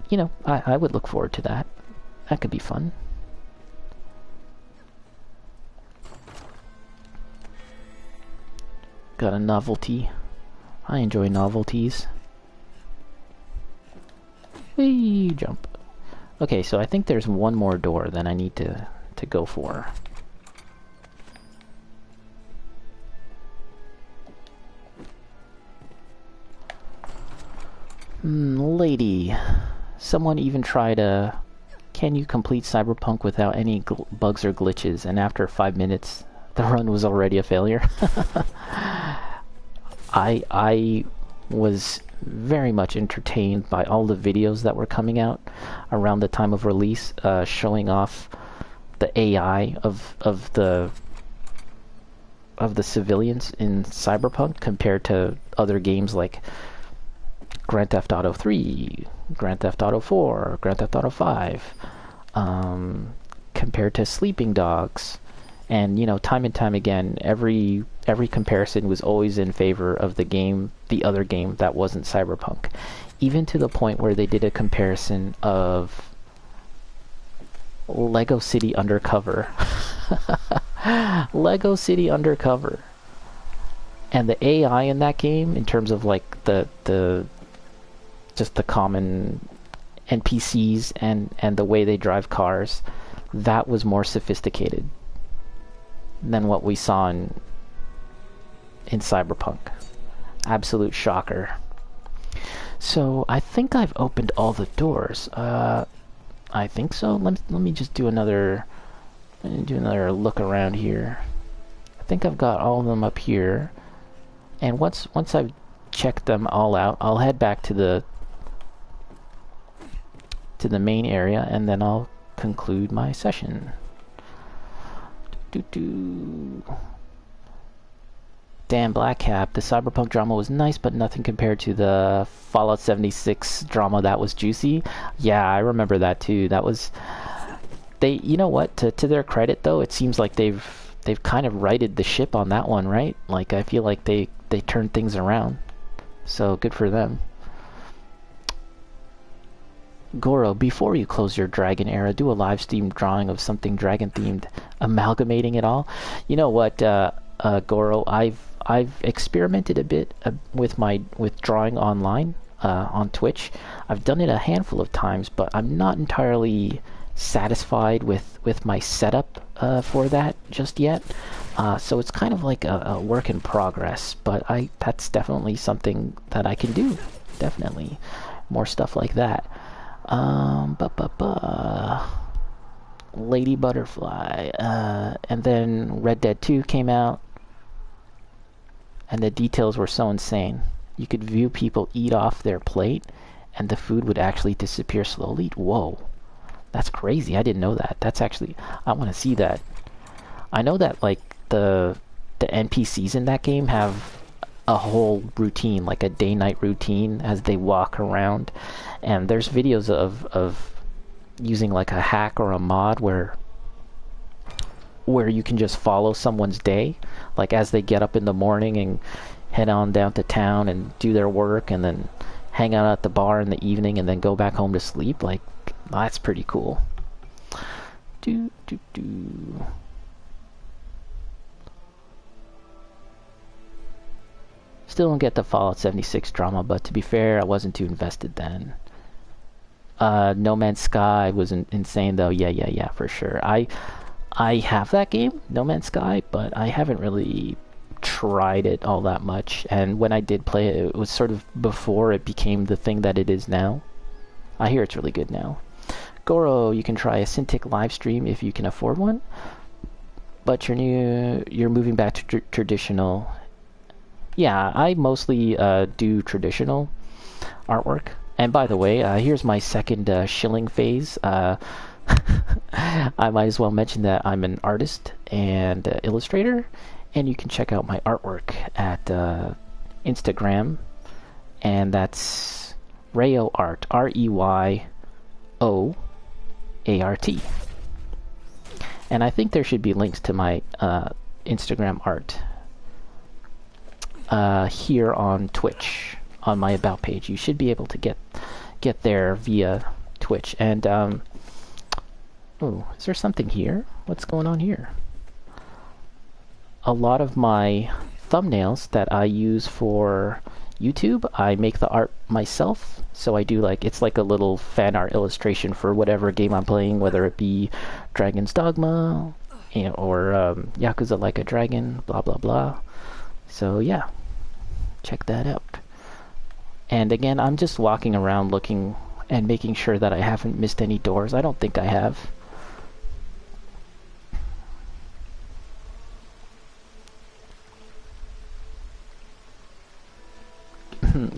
you know, I would look forward to that. That could be fun. Got a novelty. I enjoy novelties. Whee, jump. Okay, so I think there's one more door that I need to go for. Lady. Someone even tried can you complete Cyberpunk without any bugs or glitches, and after 5 minutes the run was already a failure. I was very much entertained by all the videos that were coming out around the time of release, showing off the AI of the civilians in Cyberpunk compared to other games like Grand Theft Auto 3, Grand Theft Auto 4, Grand Theft Auto 5, compared to Sleeping Dogs. And, you know, time and time again, every comparison was always in favor of the other game that wasn't Cyberpunk. Even to the point where they did a comparison of Lego City Undercover. Lego City Undercover. And the AI in that game, in terms of like just the common NPCs and the way they drive cars, that was more sophisticated than what we saw in Cyberpunk. Absolute shocker. So I think I've opened all the doors. I think so. Let me just do another look around here. I think I've got all of them up here. And once I've checked them all out, I'll head back to the main area, and then I'll conclude my session. Damn, Black Cap. The Cyberpunk drama was nice, but nothing compared to the Fallout 76 drama that was juicy. Yeah, I remember that too. That was... They, you know what? To their credit, though, it seems like they've kind of righted the ship on that one, right? Like, I feel like they turned things around. So, good for them. Goro, before you close your dragon era, do a live stream drawing of something dragon themed, amalgamating it all. You know what, Goro, I've experimented a bit with drawing online on Twitch. I've done it a handful of times, but I'm not entirely satisfied with my setup for that just yet. So it's kind of like a work in progress, but that's definitely something that I can do. Definitely more stuff like that. Lady Butterfly, and then Red Dead 2 came out, and the details were so insane. You could view people eat off their plate, and the food would actually disappear slowly. Whoa, that's crazy. I didn't know that. That's actually, I want to see that. I know that like the NPCs in that game have a whole routine, like a day-night routine as they walk around, and there's videos of using like a hack or a mod where you can just follow someone's day, like as they get up in the morning and head on down to town and do their work and then hang out at the bar in the evening and then go back home to sleep. Like, that's pretty cool. Still don't get the Fallout 76 drama, but to be fair, I wasn't too invested then. No Man's Sky was insane though. Yeah, for sure. I have that game, No Man's Sky, but I haven't really tried it all that much. And when I did play it, it was sort of before it became the thing that it is now. I hear it's really good now. Goro, you can try a Cintiq live stream if you can afford one, but you're moving back to traditional. Yeah, I mostly do traditional artwork. And by the way, here's my second shilling phase. I might as well mention that I'm an artist and illustrator, and you can check out my artwork at Instagram, and that's Rayo Art, REYOART. And I think there should be links to my Instagram art here on Twitch, on my About page. You should be able to get there via Twitch. And oh, is there something here? What's going on here? A lot of my thumbnails that I use for YouTube, I make the art myself. So I do like, it's like a little fan art illustration for whatever game I'm playing, whether it be Dragon's Dogma, or Yakuza Like a Dragon, blah blah blah. So yeah, check that out. And again, I'm just walking around looking and making sure that I haven't missed any doors. I don't think I have.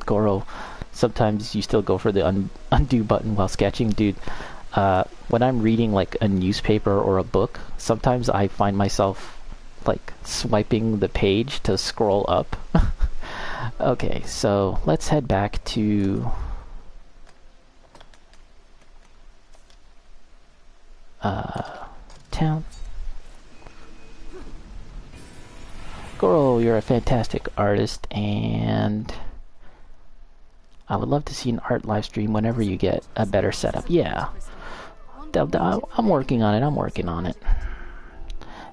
Goro, sometimes you still go for the undo button while sketching. Dude, when I'm reading like a newspaper or a book, sometimes I find myself like swiping the page to scroll up. Okay, so let's head back to town. Goro, you're a fantastic artist, and I would love to see an art live stream whenever you get a better setup. Yeah, I'm working on it.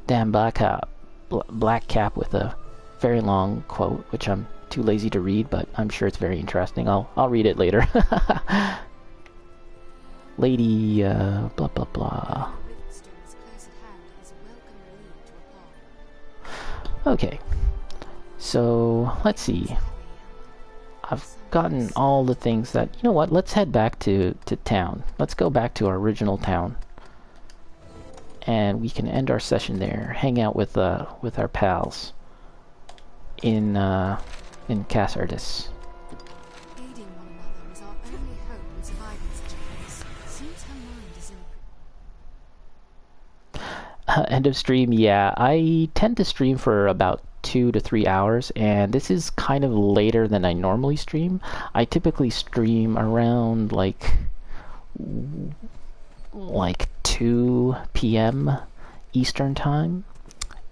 Damn, Black Cap with a very long quote, which I'm too lazy to read, but I'm sure it's very interesting. I'll read it later. Lady, blah blah blah. Okay, so let's see. I've gotten all the things that, you know what, let's head back to town. Let's go back to our original town, and we can end our session there, hang out with our pals in Casardis. Aiding one another is our only hope in surviving such a place. Seems her mind is in End of stream. Yeah, I tend to stream for about 2 to 3 hours, and this is kind of later than I normally stream. I typically stream around like 2 p.m. Eastern time,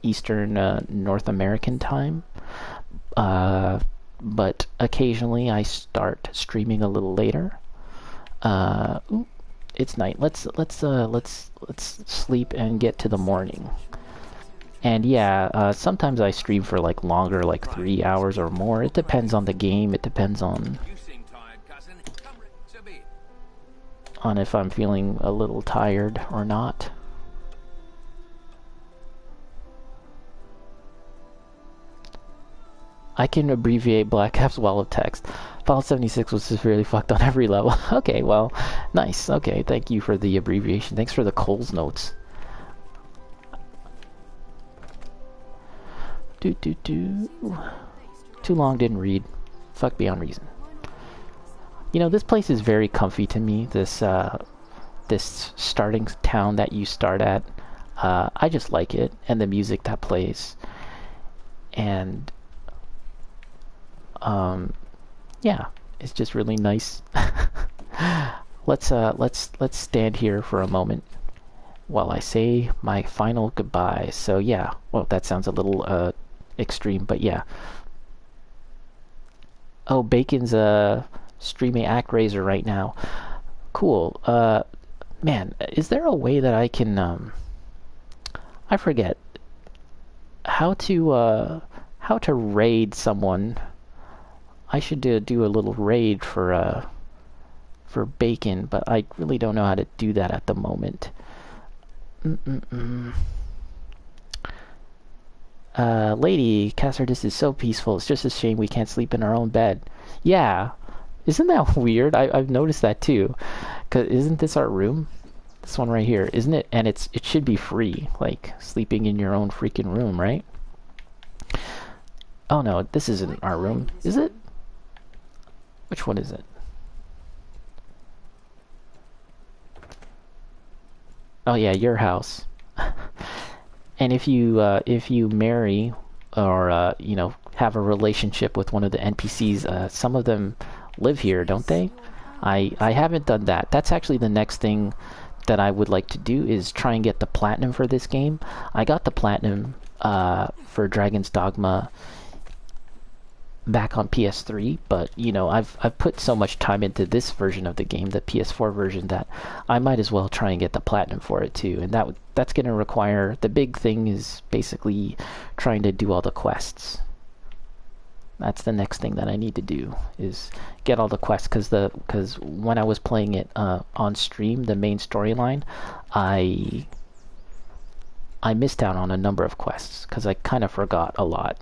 Eastern North American time. But occasionally I start streaming a little later. It's night. Let's sleep and get to the morning. And yeah, sometimes I stream for like longer, like 3 hours or more. It depends on the game. It depends on if I'm feeling a little tired or not. I can abbreviate Black Cap's wall of text. Fallout 76 was severely fucked on every level. Okay, well, nice. Okay, thank you for the abbreviation. Thanks for the Coles notes. Too long, didn't read. Fuck Beyond Reason. You know, this place is very comfy to me. This starting town that you start at. I just like it, and the music that plays. And yeah, it's just really nice. Let's stand here for a moment while I say my final goodbye. So yeah, well, that sounds a little extreme, but yeah. Oh, Bacon's streaming ActRaiser right now. Cool. Man, is there a way that I can I forget how to raid someone. I should do a little raid for Bacon, but I really don't know how to do that at the moment. Lady, Cassardis is so peaceful. It's just a shame we can't sleep in our own bed. Yeah, isn't that weird? I've noticed that too. 'Cause isn't this our room? This one right here, isn't it? And it should be free, like sleeping in your own freaking room, right? Oh no, this isn't our room, is it? Which one is it? Oh yeah, your house. And if you marry or you know, have a relationship with one of the NPCs, some of them live here, don't they? I haven't done that. That's actually the next thing that I would like to do, is try and get the platinum for this game. I got the platinum for Dragon's Dogma back on PS3, but you know, I've put so much time into this version of the game, the PS4 version, that I might as well try and get the platinum for it too. And that's going to require, the big thing is basically trying to do all the quests. That's the next thing that I need to do, is get all the quests, because when I was playing it on stream, the main storyline, I missed out on a number of quests because I kind of forgot a lot.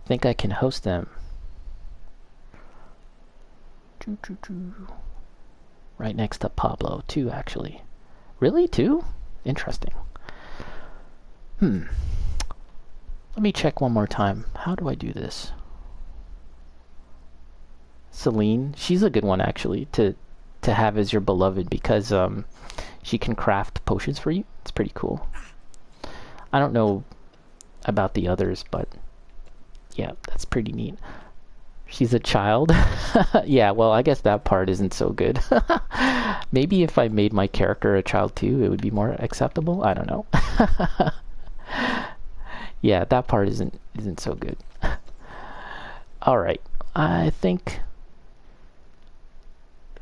Think I can host them. Right next to Pablo, too, actually. Really? Two? Interesting. Let me check one more time. How do I do this? Celine, she's a good one, actually, to have as your beloved, because she can craft potions for you. It's pretty cool. I don't know about the others, but yeah, that's pretty neat. She's a child? Yeah, well, I guess that part isn't so good. Maybe if I made my character a child too, it would be more acceptable. I don't know. Yeah, that part isn't so good. All right, I think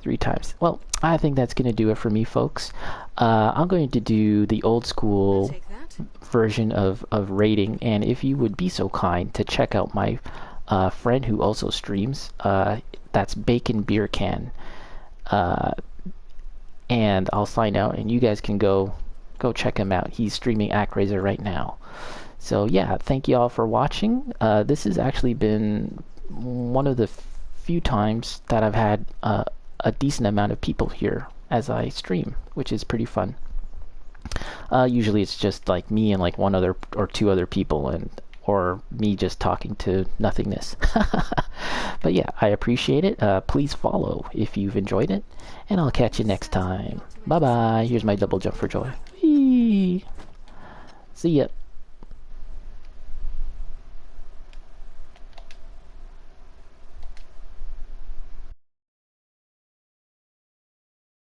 3 times. Well, I think that's going to do it for me, folks. I'm going to do the old school version of rating, and if you would be so kind to check out my friend who also streams, that's Bacon Beer Can, and I'll sign out, and you guys can go check him out. He's streaming ActRaiser right now. So yeah, thank you all for watching. This has actually been one of the few times that I've had a decent amount of people here as I stream, which is pretty fun. Usually it's just like me and like one other or 2 other people, or me just talking to nothingness. But yeah, I appreciate it. Please follow if you've enjoyed it, and I'll catch you next time. Bye bye. Here's my double jump for joy. Whee! See ya.